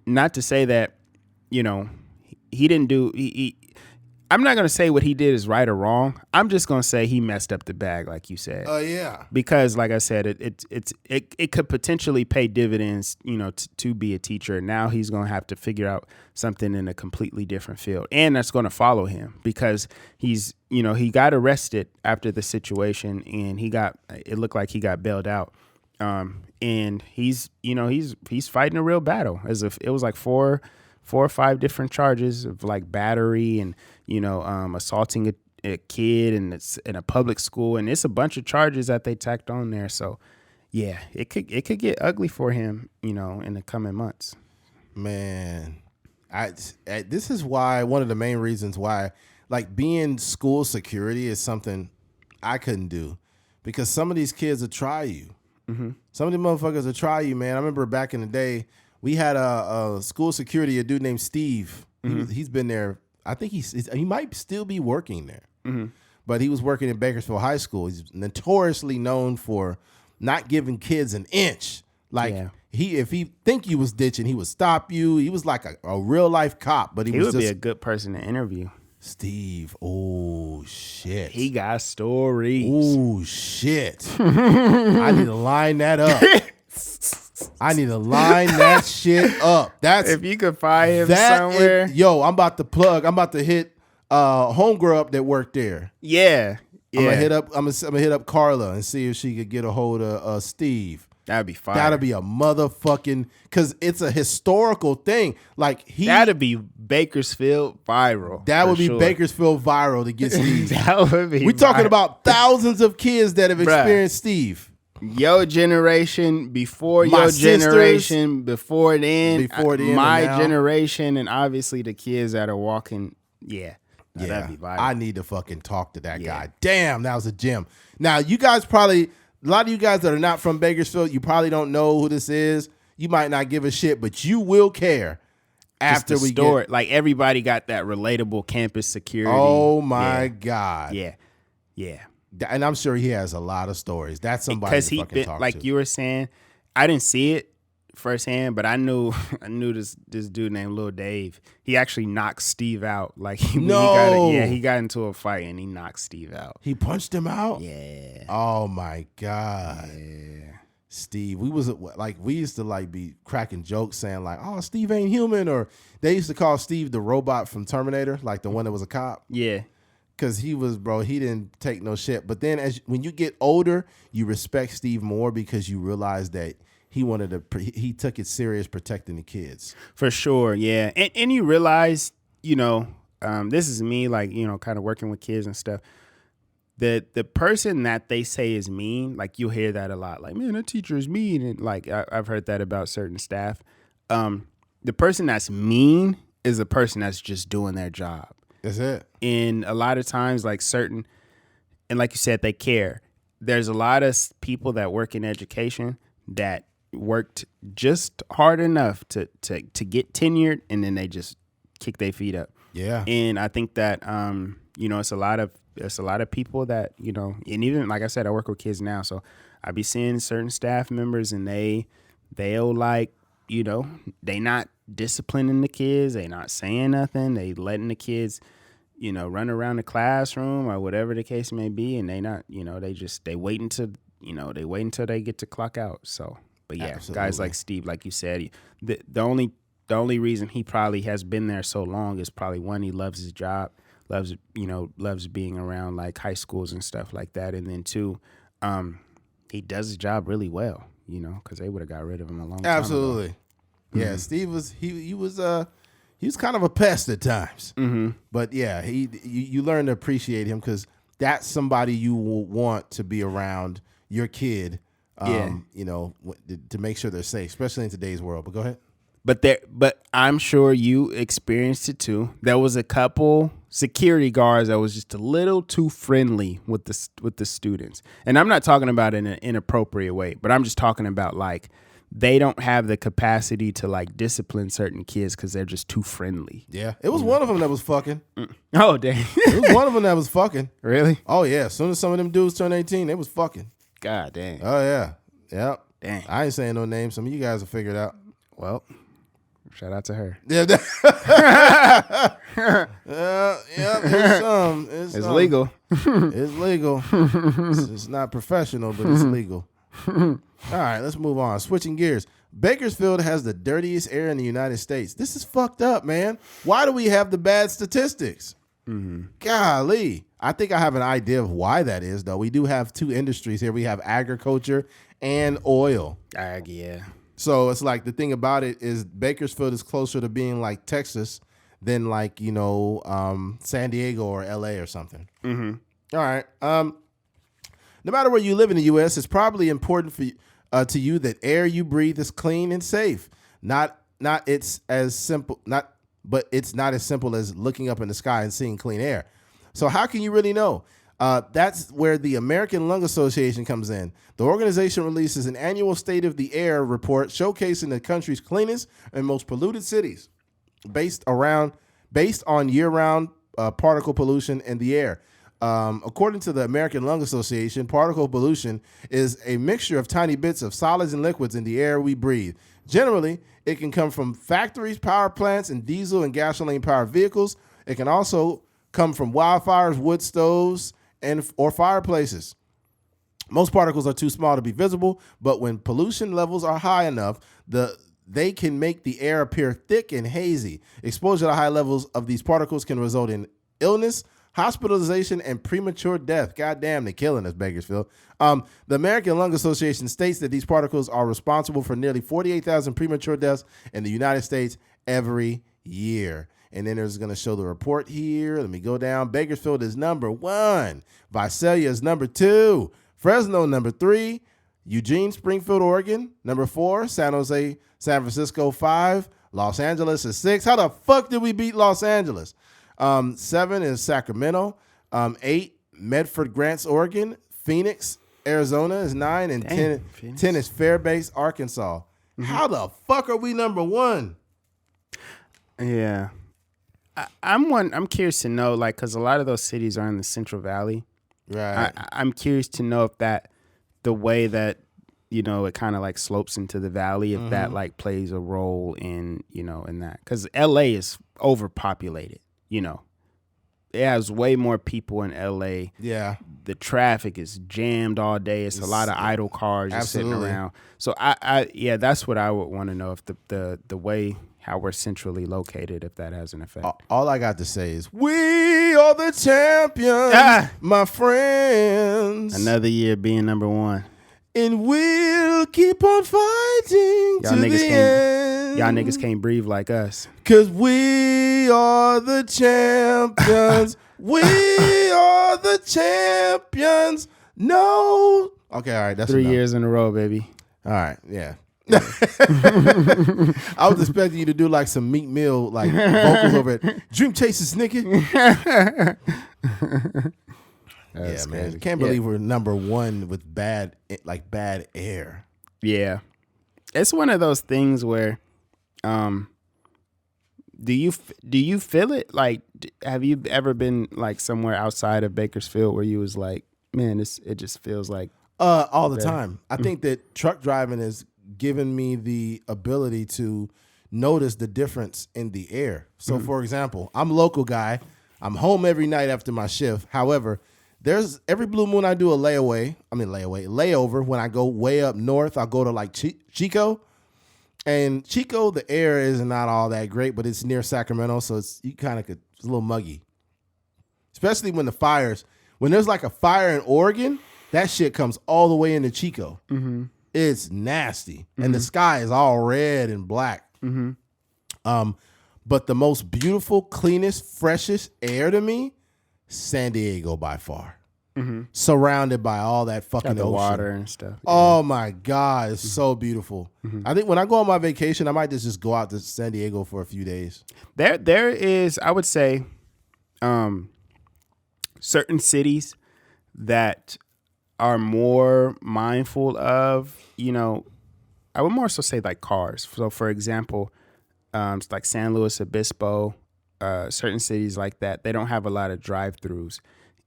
Not to say that, he didn't do, I'm not going to say what he did is right or wrong. I'm just going to say he messed up the bag, like you said. Oh, yeah. Because like I said, it could potentially pay dividends, to be a teacher. Now he's going to have to figure out something in a completely different field. And that's going to follow him because he's, he got arrested after the situation and it looked like he got bailed out. And he's fighting a real battle, as if it was like four or five different charges of like battery and, assaulting a kid, and it's in a public school, and it's a bunch of charges that they tacked on there. So yeah, it could get ugly for him, in the coming months. Man, this is why, one of the main reasons why, like, being school security is something I couldn't do, because some of these kids will try you. Mm-hmm. Some of the motherfuckers will try you, man. I remember back in the day, we had a school security, a dude named Steve. Mm-hmm. He's been there. I think he might still be working there. Mm-hmm. But he was working in Bakersfield High School. He's notoriously known for not giving kids an inch. Like, if he think you was ditching, he would stop you. He was like a real life cop, but he would be a good person to interview. Steve, oh shit. He got stories. Oh shit. I need to line that up. I need to line that shit up. That's, if you could find him somewhere. I'm about to hit homegirl up that worked there. Yeah. I'm gonna hit up Carla and see if she could get a hold of Steve. That'd be fire. That'd be a motherfucking, because it's a historical thing. Like, that'd be Bakersfield viral. That would be Bakersfield viral to get Steve. That would be. We're talking about thousands of kids that have experienced Steve. Your generation, before my your generation, before then, my generation, and obviously the kids that are walking. Yeah. That'd be viral. I need to fucking talk to that guy. Damn, that was a gem. Now, you guys probably, a lot of you guys that are not from Bakersfield, you probably don't know who this is. You might not give a shit, but you will care after we get it. Like, everybody got that relatable campus security. Oh my God. Yeah. Yeah. And I'm sure he has a lot of stories. That's somebody to fucking talk to. Like you were saying, I didn't see it firsthand, but I knew this dude named Lil Dave. He actually knocked Steve out. Like, he got into a fight and he knocked Steve out. He punched him out? Yeah. Oh my God. Yeah. Steve, we used to like be cracking jokes saying like, oh, Steve ain't human, or they used to call Steve the robot from Terminator, like the one that was a cop. Yeah. Because he didn't take no shit. But then when you get older, you respect Steve more because you realize that he took it serious protecting the kids. For sure, yeah. And you realize, this is me, like, kind of working with kids and stuff. The person that they say is mean, like, you'll hear that a lot. Like, man, that teacher is mean. And like, I've heard that about certain staff. The person that's mean is a person that's just doing their job. That's it. And a lot of times, like, and like you said, they care. There's a lot of people that work in education that worked just hard enough to get tenured, and then they just kick their feet up. Yeah. And I think that it's a lot of people that, and even like I said, I work with kids now, so I be seeing certain staff members and they'll like, they not disciplining the kids, they not saying nothing, they letting the kids, run around the classroom or whatever the case may be, and they not, they wait until they get to clock out. So, but yeah, Absolutely. Guys like Steve, like you said, the only reason he probably has been there so long is probably one, he loves his job, loves being around like high schools and stuff like that, and then two, he does his job really well, because they would have got rid of him a long time ago. Absolutely. Yeah, Steve was he was kind of a pest at times, but yeah, you learn to appreciate him because that's somebody you will want to be around your kid. To make sure they're safe, especially in today's world. But go ahead. But I'm sure you experienced it too. There was a couple security guards that was just a little too friendly with the students, and I'm not talking about in an inappropriate way, but I'm just talking about like they don't have the capacity to like discipline certain kids because they're just too friendly. Yeah, it was one of them that was fucking. Oh dang! It was one of them that was fucking. Really? Oh yeah. As soon as some of them dudes turned 18, they was fucking. God dang. Oh yeah. Yep. Dang. I ain't saying no names. Some of you guys will figure it out. Well, shout out to her. Yeah. It's legal. It's legal. It's not professional, but it's legal. All right, let's move on. Switching gears. Bakersfield has the dirtiest air in the United States. This is fucked up, man. Why do we have the bad statistics? Golly. I think I have an idea of why that is, though. We do have two industries here. We have agriculture and oil. Yeah. So it's like the thing about it is Bakersfield is closer to being like Texas than like, San Diego or LA or something. All right. No matter where you live in the U.S., it's probably important for to you that air you breathe is clean and safe. But it's not as simple as looking up in the sky and seeing clean air. So how can you really know? That's where the American Lung Association comes in. The organization releases an annual State of the Air report showcasing the country's cleanest and most polluted cities based on year-round particle pollution in the air. According to the American Lung Association, particle pollution is a mixture of tiny bits of solids and liquids in the air we breathe. Generally, it can come from factories, power plants, and diesel and gasoline-powered vehicles. It can also come from wildfires, wood stoves, or fireplaces. Most particles are too small to be visible, but when pollution levels are high enough, they can make the air appear thick and hazy. Exposure to high levels of these particles can result in illness, hospitalization, and premature death. God damn, they're killing us, Bakersfield. The American Lung Association states that these particles are responsible for nearly 48,000 premature deaths in the United States every year. And then there's going to show the report here. Let me go down. Bakersfield is number 1. Visalia is number 2. Fresno, number 3. Eugene, Springfield, Oregon, number 4. San Jose, San Francisco, 5. Los Angeles is 6. How the fuck did we beat Los Angeles? 7 is Sacramento. 8, Medford, Grants, Oregon. Phoenix, Arizona is 9. And 10 is Fairbanks, Arkansas. How the fuck are we number 1? Yeah. I'm curious to know, like, because a lot of those cities are in the Central Valley. Right. I'm curious to know if that, the way that, it kind of like slopes into the valley, if that like plays a role in, in that. Because LA is overpopulated, It has way more people in LA. Yeah. The traffic is jammed all day. It's a lot of idle cars just sitting around. So yeah, that's what I would want to know, if the way how we're centrally located, if that has an effect. All I got to say is, we are the champions, my friends. Another year being number 1. And we'll keep on fighting to the end. Y'all niggas can't breathe like us. 'Cause we are the champions. We are the champions. No. Okay, all right. That's 3 enough. years in a row, baby. All right, yeah. I was expecting you to do like some Meek Mill like vocals over it. Dream Chasers, nigga. Yeah, man. Can't believe we're number 1 with bad air. Yeah. It's one of those things where Do you feel it? Like, have you ever been like somewhere outside of Bakersfield where you was like, man, it just feels like all the time. I think that truck driving has given me the ability to notice the difference in the air. So, for example, I'm a local guy. I'm home every night after my shift. However, there's every blue moon I do a layover. When I go way up north, I'll go to like Chico. And Chico, the air is not all that great, but it's near Sacramento, so it's a little muggy. Especially when when there's like a fire in Oregon, that shit comes all the way into Chico. Mm-hmm. It's nasty, and the sky is all red and black. Mm-hmm. But the most beautiful, cleanest, freshest air to me, San Diego by far. Mm-hmm. Surrounded by all that fucking ocean. Water and stuff. Yeah. Oh my God, it's so beautiful. Mm-hmm. I think when I go on my vacation, I might just go out to San Diego for a few days. There is, I would say, certain cities that are more mindful of, I would more so say like cars. So for example, it's like San Luis Obispo, certain cities like that, they don't have a lot of drive-throughs.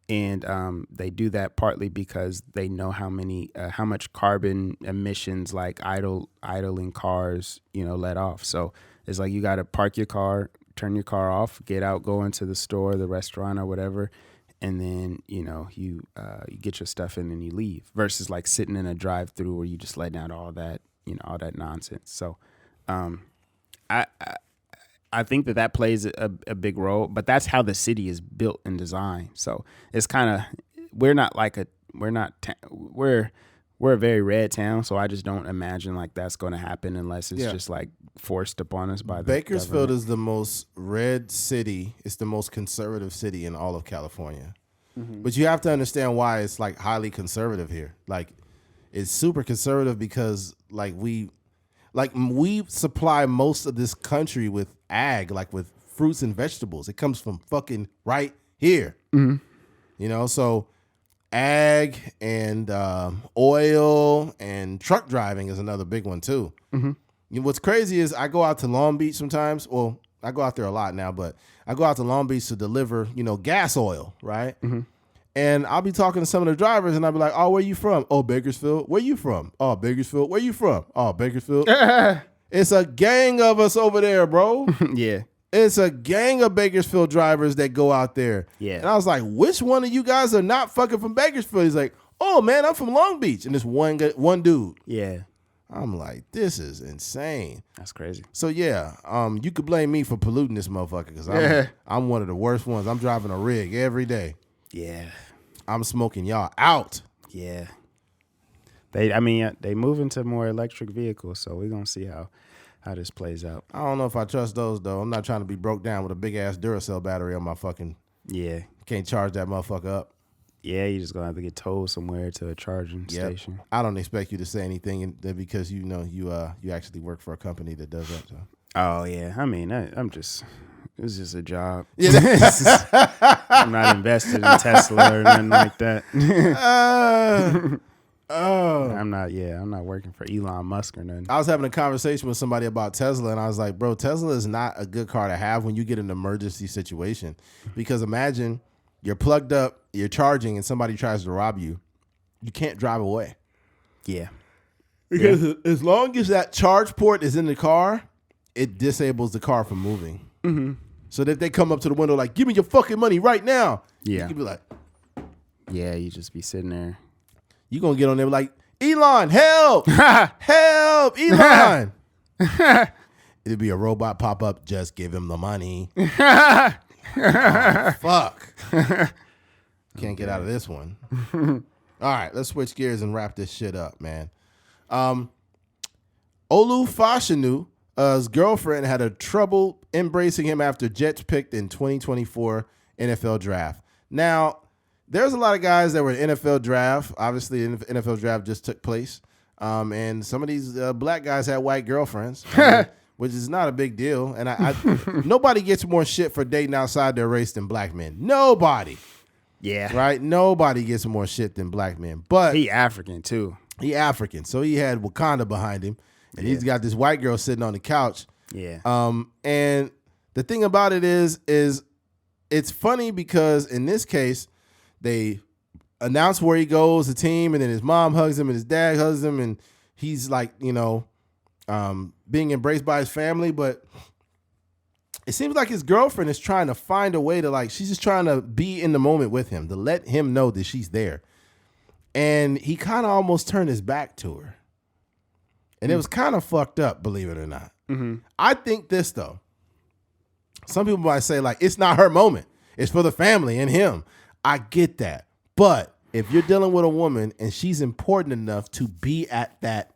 And they do that partly because they know how much carbon emissions like idling cars, let off. So it's like you got to park your car, turn your car off, get out, go into the store, the restaurant, or whatever, and then you get your stuff in and you leave. Versus like sitting in a drive-through where you just letting out all that all that nonsense. So I think that plays a big role, but that's how the city is built and designed. So it's kind of, we're a very red town. So I just don't imagine like that's going to happen unless it's just like forced upon us by the Bakersfield government. is the most red city. It's the most conservative city in all of California. Mm-hmm. But you have to understand why it's like highly conservative here. Like it's super conservative because we supply most of this country with ag, like with fruits and vegetables. It comes from fucking right here. Mm-hmm. So ag and oil and truck driving is another big one too. Mm-hmm. What's crazy is I go out to Long Beach sometimes. Well, I go out there a lot now, but I go out to Long Beach to deliver, gas oil, right? Mm-hmm. And I'll be talking to some of the drivers, and I'll be like, "Oh, where you from? Oh, Bakersfield. Where you from? Oh, Bakersfield. Where you from? Oh, Bakersfield." It's a gang of us over there, bro. Yeah. It's a gang of Bakersfield drivers that go out there. Yeah. And I was like, which one of you guys are not fucking from Bakersfield? He's like, oh, man, I'm from Long Beach. And it's one dude. Yeah. I'm like, this is insane. That's crazy. So, yeah, you could blame me for polluting this motherfucker because I'm one of the worst ones. I'm driving a rig every day. Yeah. I'm smoking y'all out. Yeah. They move into more electric vehicles, so we're going to see how this plays out. I don't know if I trust those, though. I'm not trying to be broke down with a big-ass Duracell battery on my fucking... Yeah. Can't charge that motherfucker up. Yeah, you're just going to have to get towed somewhere to a charging station. I don't expect you to say anything because you actually work for a company that does that. So. Oh, yeah. It's just a job. Yeah. I'm not invested in Tesla or nothing like that. I'm not working for Elon Musk or nothing. I was having a conversation with somebody about Tesla, and I was like, bro, Tesla is not a good car to have when you get an emergency situation. Because imagine you're plugged up, you're charging, and somebody tries to rob you. You can't drive away. Yeah. Because as long as that charge port is in the car, it disables the car from moving. Mm-hmm. So that if they come up to the window like, give me your fucking money right now. Yeah. You can be like. Yeah, you just be sitting there. You going to get on there like, Elon, help. Help, Elon. It'd be a robot pop up, just give him the money. Oh, fuck. Can't get out of this one. All right, let's switch gears and wrap this shit up, man. Olu Fashanu's girlfriend had a trouble embracing him after Jets picked in 2024 NFL draft. Now, there's a lot of guys that were in NFL draft. Obviously, the NFL draft just took place. And some of these black guys had white girlfriends, which is not a big deal. And I nobody gets more shit for dating outside their race than black men. Nobody. Yeah. Right? Nobody gets more shit than black men. But he African, too. He African. So he had Wakanda behind him. And he's got this white girl sitting on the couch. Yeah. And the thing about it is it's funny because in this case, they announce where he goes, the team, and then his mom hugs him and his dad hugs him, and he's like, being embraced by his family. But it seems like his girlfriend is trying to find a way to she's just trying to be in the moment with him, to let him know that she's there. And he kind of almost turned his back to her. And it was kind of fucked up, believe it or not. Mm-hmm. I think this, though. Some people might say, it's not her moment. It's for the family and him. I get that. But if you're dealing with a woman and she's important enough to be at that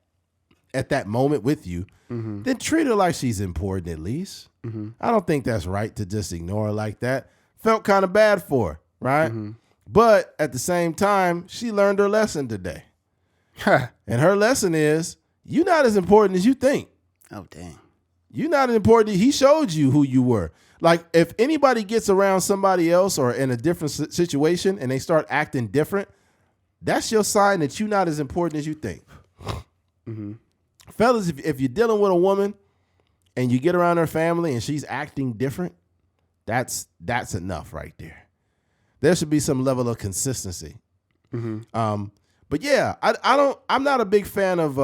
moment with you, then treat her like she's important at least. I don't think that's right to just ignore her like that. Felt kind of bad for her, right? But at the same time, she learned her lesson today. And her lesson is, you're not as important as you think. Oh, dang. You're not as important. He showed you who you were. If anybody gets around somebody else or in a different situation and they start acting different, that's your sign that you're not as important as you think. Fellas, if you're dealing with a woman and you get around her family and she's acting different, that's enough right there. There should be some level of consistency. But yeah, I'm not a big fan of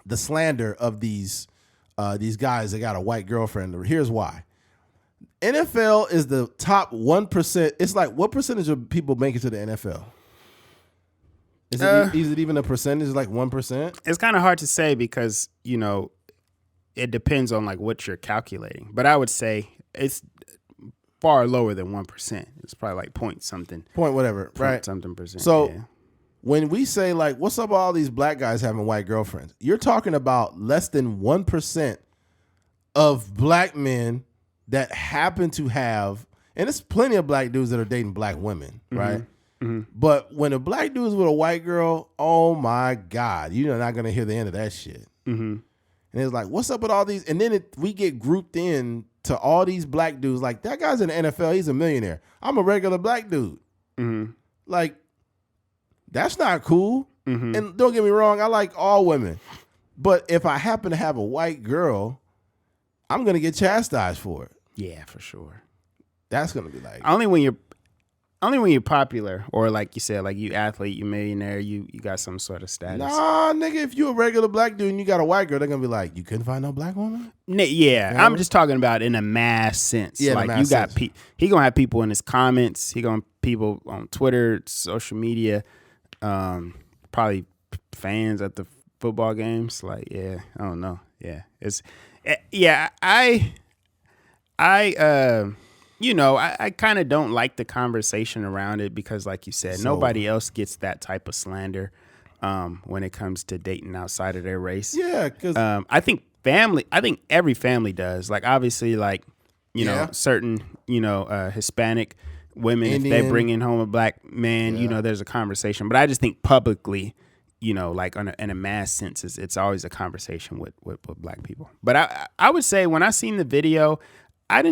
the slander of these guys that got a white girlfriend. Here's why. NFL is the top 1%. It's what percentage of people make it to the NFL? Is it even a percentage? 1%? It's kind of hard to say because, it depends on what you're calculating. But I would say it's far lower than 1%. It's probably point something. Point whatever, right? Something percent. So yeah. When we say what's up with all these black guys having white girlfriends, you're talking about less than 1% of black men that happen to have, and there's plenty of black dudes that are dating black women, right? But when a black dude is with a white girl, oh my God, you're not going to hear the end of that shit. And it's what's up with all these? And then we get grouped in to all these black dudes. That guy's in the NFL. He's a millionaire. I'm a regular black dude. That's not cool. And don't get me wrong, I like all women. But if I happen to have a white girl, I'm going to get chastised for it. Yeah, for sure. That's going to be only when you're popular, or you said, you athlete, you millionaire, you got some sort of status. Nah, nigga, if you a regular black dude and you got a white girl, they're going to be you couldn't find no black woman? Yeah, I'm just talking about in a mass sense. Yeah, you got he going to have people in his comments. He going to people on Twitter, social media, probably fans at the football games. I don't know. Yeah, I kind of don't like the conversation around it because, like you said, nobody else gets that type of slander when it comes to dating outside of their race. Yeah, because I think every family does. Obviously, certain, Hispanic women, Indian. if they bring in home a black man, there's a conversation. But I just think publicly, in a mass sense, it's always a conversation with black people. But I would say when I seen the video, it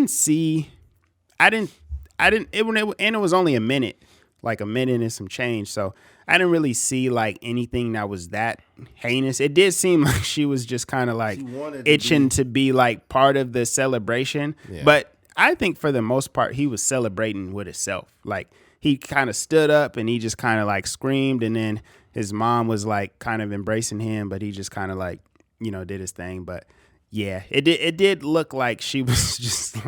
was only a minute and some change. So I didn't really see anything that was that heinous. It did seem like she was just kind of itching to be part of the celebration. Yeah. But I think for the most part, he was celebrating with himself. He kind of stood up and he just kind of screamed, and then his mom was kind of embracing him, but he just kind of did his thing. But yeah, it did look like she was just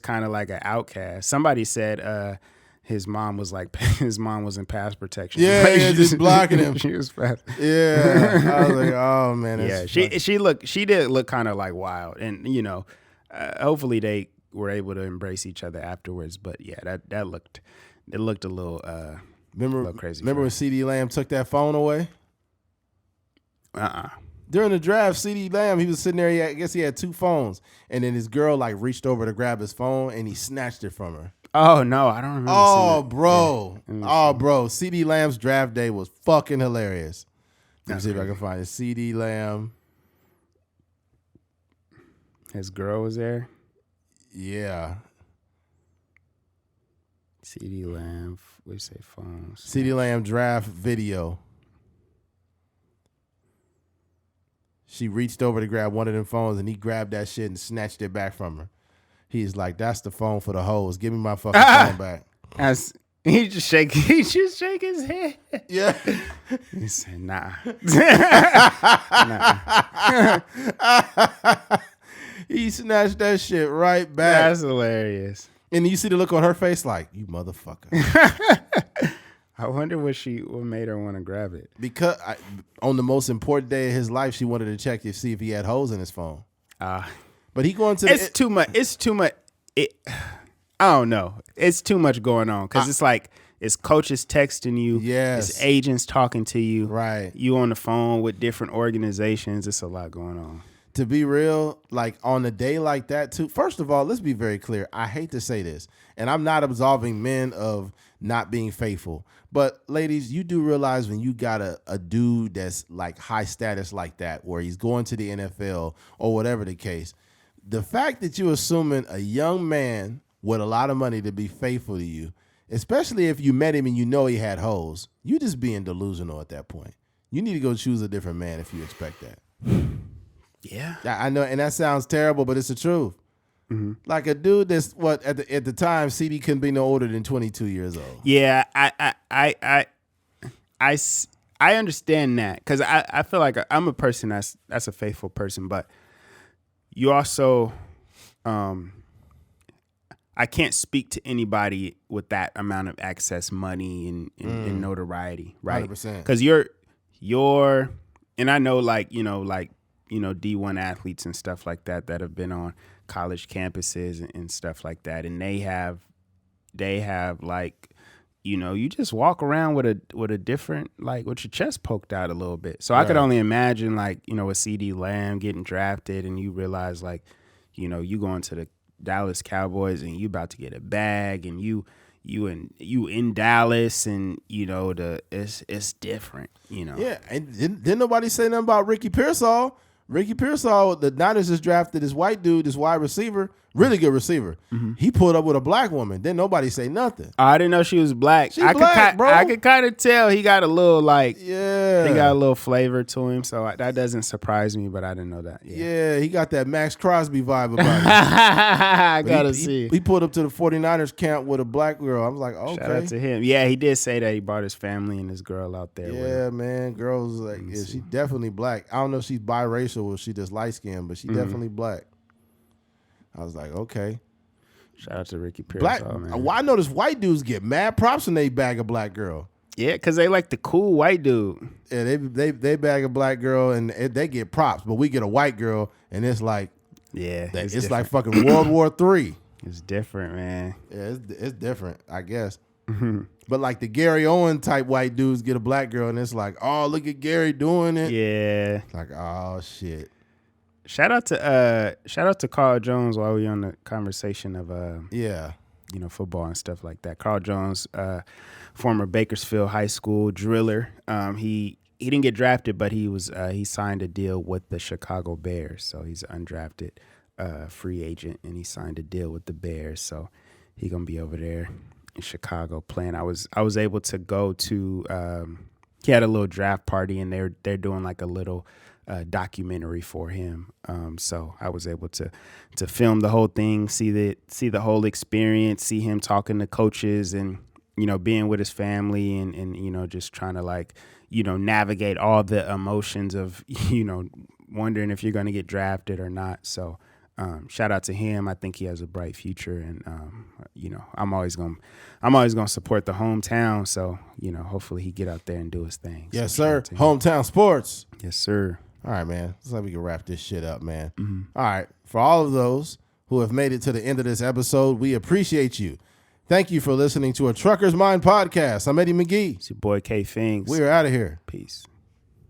kind of an outcast. Somebody said his mom was in pass protection. Yeah, just blocking him. She was fast. Yeah, I was oh man. Yeah, she did look kind of wild, and hopefully they were able to embrace each other afterwards. But yeah, it looked a little a little crazy. Remember when CD Lamb took that phone away? During the draft, CD Lamb, he was sitting there. I guess he had two phones, and then his girl reached over to grab his phone, and he snatched it from her. Oh no, I don't remember. Oh bro, bro, CD Lamb's draft day was fucking hilarious. Let me see if I can find it. CD Lamb. His girl was there. Yeah. CD Lamb. We say phones. CD Lamb draft video. She reached over to grab one of them phones, and he grabbed that shit and snatched it back from her. He's like, "That's the phone for the hoes. Give me my fucking phone back." He just shake his head. Yeah. He said, "Nah." He snatched that shit right back. That's hilarious. And you see the look on her face like, "You motherfucker." I wonder what made her want to grab it. Because on the most important day of his life, she wanted to check to see if he had hoes in his phone. But he going to it's too much. It's too much. I don't know. It's too much going on because it's like it's coaches texting you. Yes. It's agents talking to you. Right. You on the phone with different organizations. It's a lot going on. To be real, like on a day like that too, first of all, let's be very clear. I hate to say this, and I'm not absolving men of not being faithful. But ladies, you do realize when you got a dude that's like high status like that, where he's going to the NFL or whatever the case, the fact that you're assuming a young man with a lot of money to be faithful to you, especially if you met him and you know he had hoes, you just being delusional at that point. You need to go choose a different man if you expect that. Yeah, I know, and that sounds terrible, but it's the truth. Mm-hmm. Like a dude that's at the time, CD couldn't be no older than 22 years old. Yeah, I understand that because I feel like I'm a person that's a faithful person, but you also, I can't speak to anybody with that amount of access, money, and notoriety, right? 100%. Because you're, and I know D1 athletes and stuff like that have been on college campuses and stuff like that, and they have like, you just walk around with a different, like, with your chest poked out a little bit. So I could only imagine, like, a CD Lamb getting drafted, and you realize, like, you going to the Dallas Cowboys and you about to get a bag, and you in Dallas, and it's different, Yeah, and didn't nobody say nothing about Ricky Pearsall. Ricky Pearsall, the Niners just drafted this white dude, this wide receiver, really good receiver. Mm-hmm. He pulled up with a black woman. Didn't nobody say nothing. Oh, I didn't know she was black. Bro. I could kind of tell he got a little he got a little flavor to him. So that doesn't surprise me, but I didn't know that. Yeah, he got that Max Crosby vibe about him. I gotta see. He pulled up to the 49ers camp with a black girl. I was like, okay. Shout out to him. Yeah, he did say that he brought his family and his girl out there. Yeah, man. Girl's like, she definitely black. I don't know if she's biracial or she just light skinned, but she definitely black. I was like, okay. Shout out to Ricky Pearsall, man. Well, I notice white dudes get mad props when they bag a black girl. Yeah, because they like the cool white dude. Yeah, they bag a black girl and they get props, but we get a white girl and it's like, it's like fucking World War III. It's different, man. Yeah, it's different, I guess. But like the Gary Owen type white dudes get a black girl and it's like, oh, look at Gary doing it. Yeah. Like, oh shit. Shout out to Carl Jones while we on the conversation of football and stuff like that. Carl Jones, former Bakersfield High School driller. He didn't get drafted, but he signed a deal with the Chicago Bears. So he's an undrafted free agent, and he signed a deal with the Bears. So he gonna be over there in Chicago playing. I was able to go to. He had a little draft party, and they're doing like a little documentary for him. So I was able to film the whole thing, see the whole experience, see him talking to coaches, and being with his family, and just trying to navigate all the emotions of wondering if you're going to get drafted or not. So shout out to him. I think he has a bright future, and I'm always gonna support the hometown. So hopefully he get out there and do his thing. Yes, so sir. Hometown sports. Yes, sir. All right, man. Looks like we can wrap this shit up, man. Mm-hmm. All right. For all of those who have made it to the end of this episode, we appreciate you. Thank you for listening to a Trucker's Mind podcast. I'm Eddie McGee. It's your boy K Fings. We're out of here. Peace.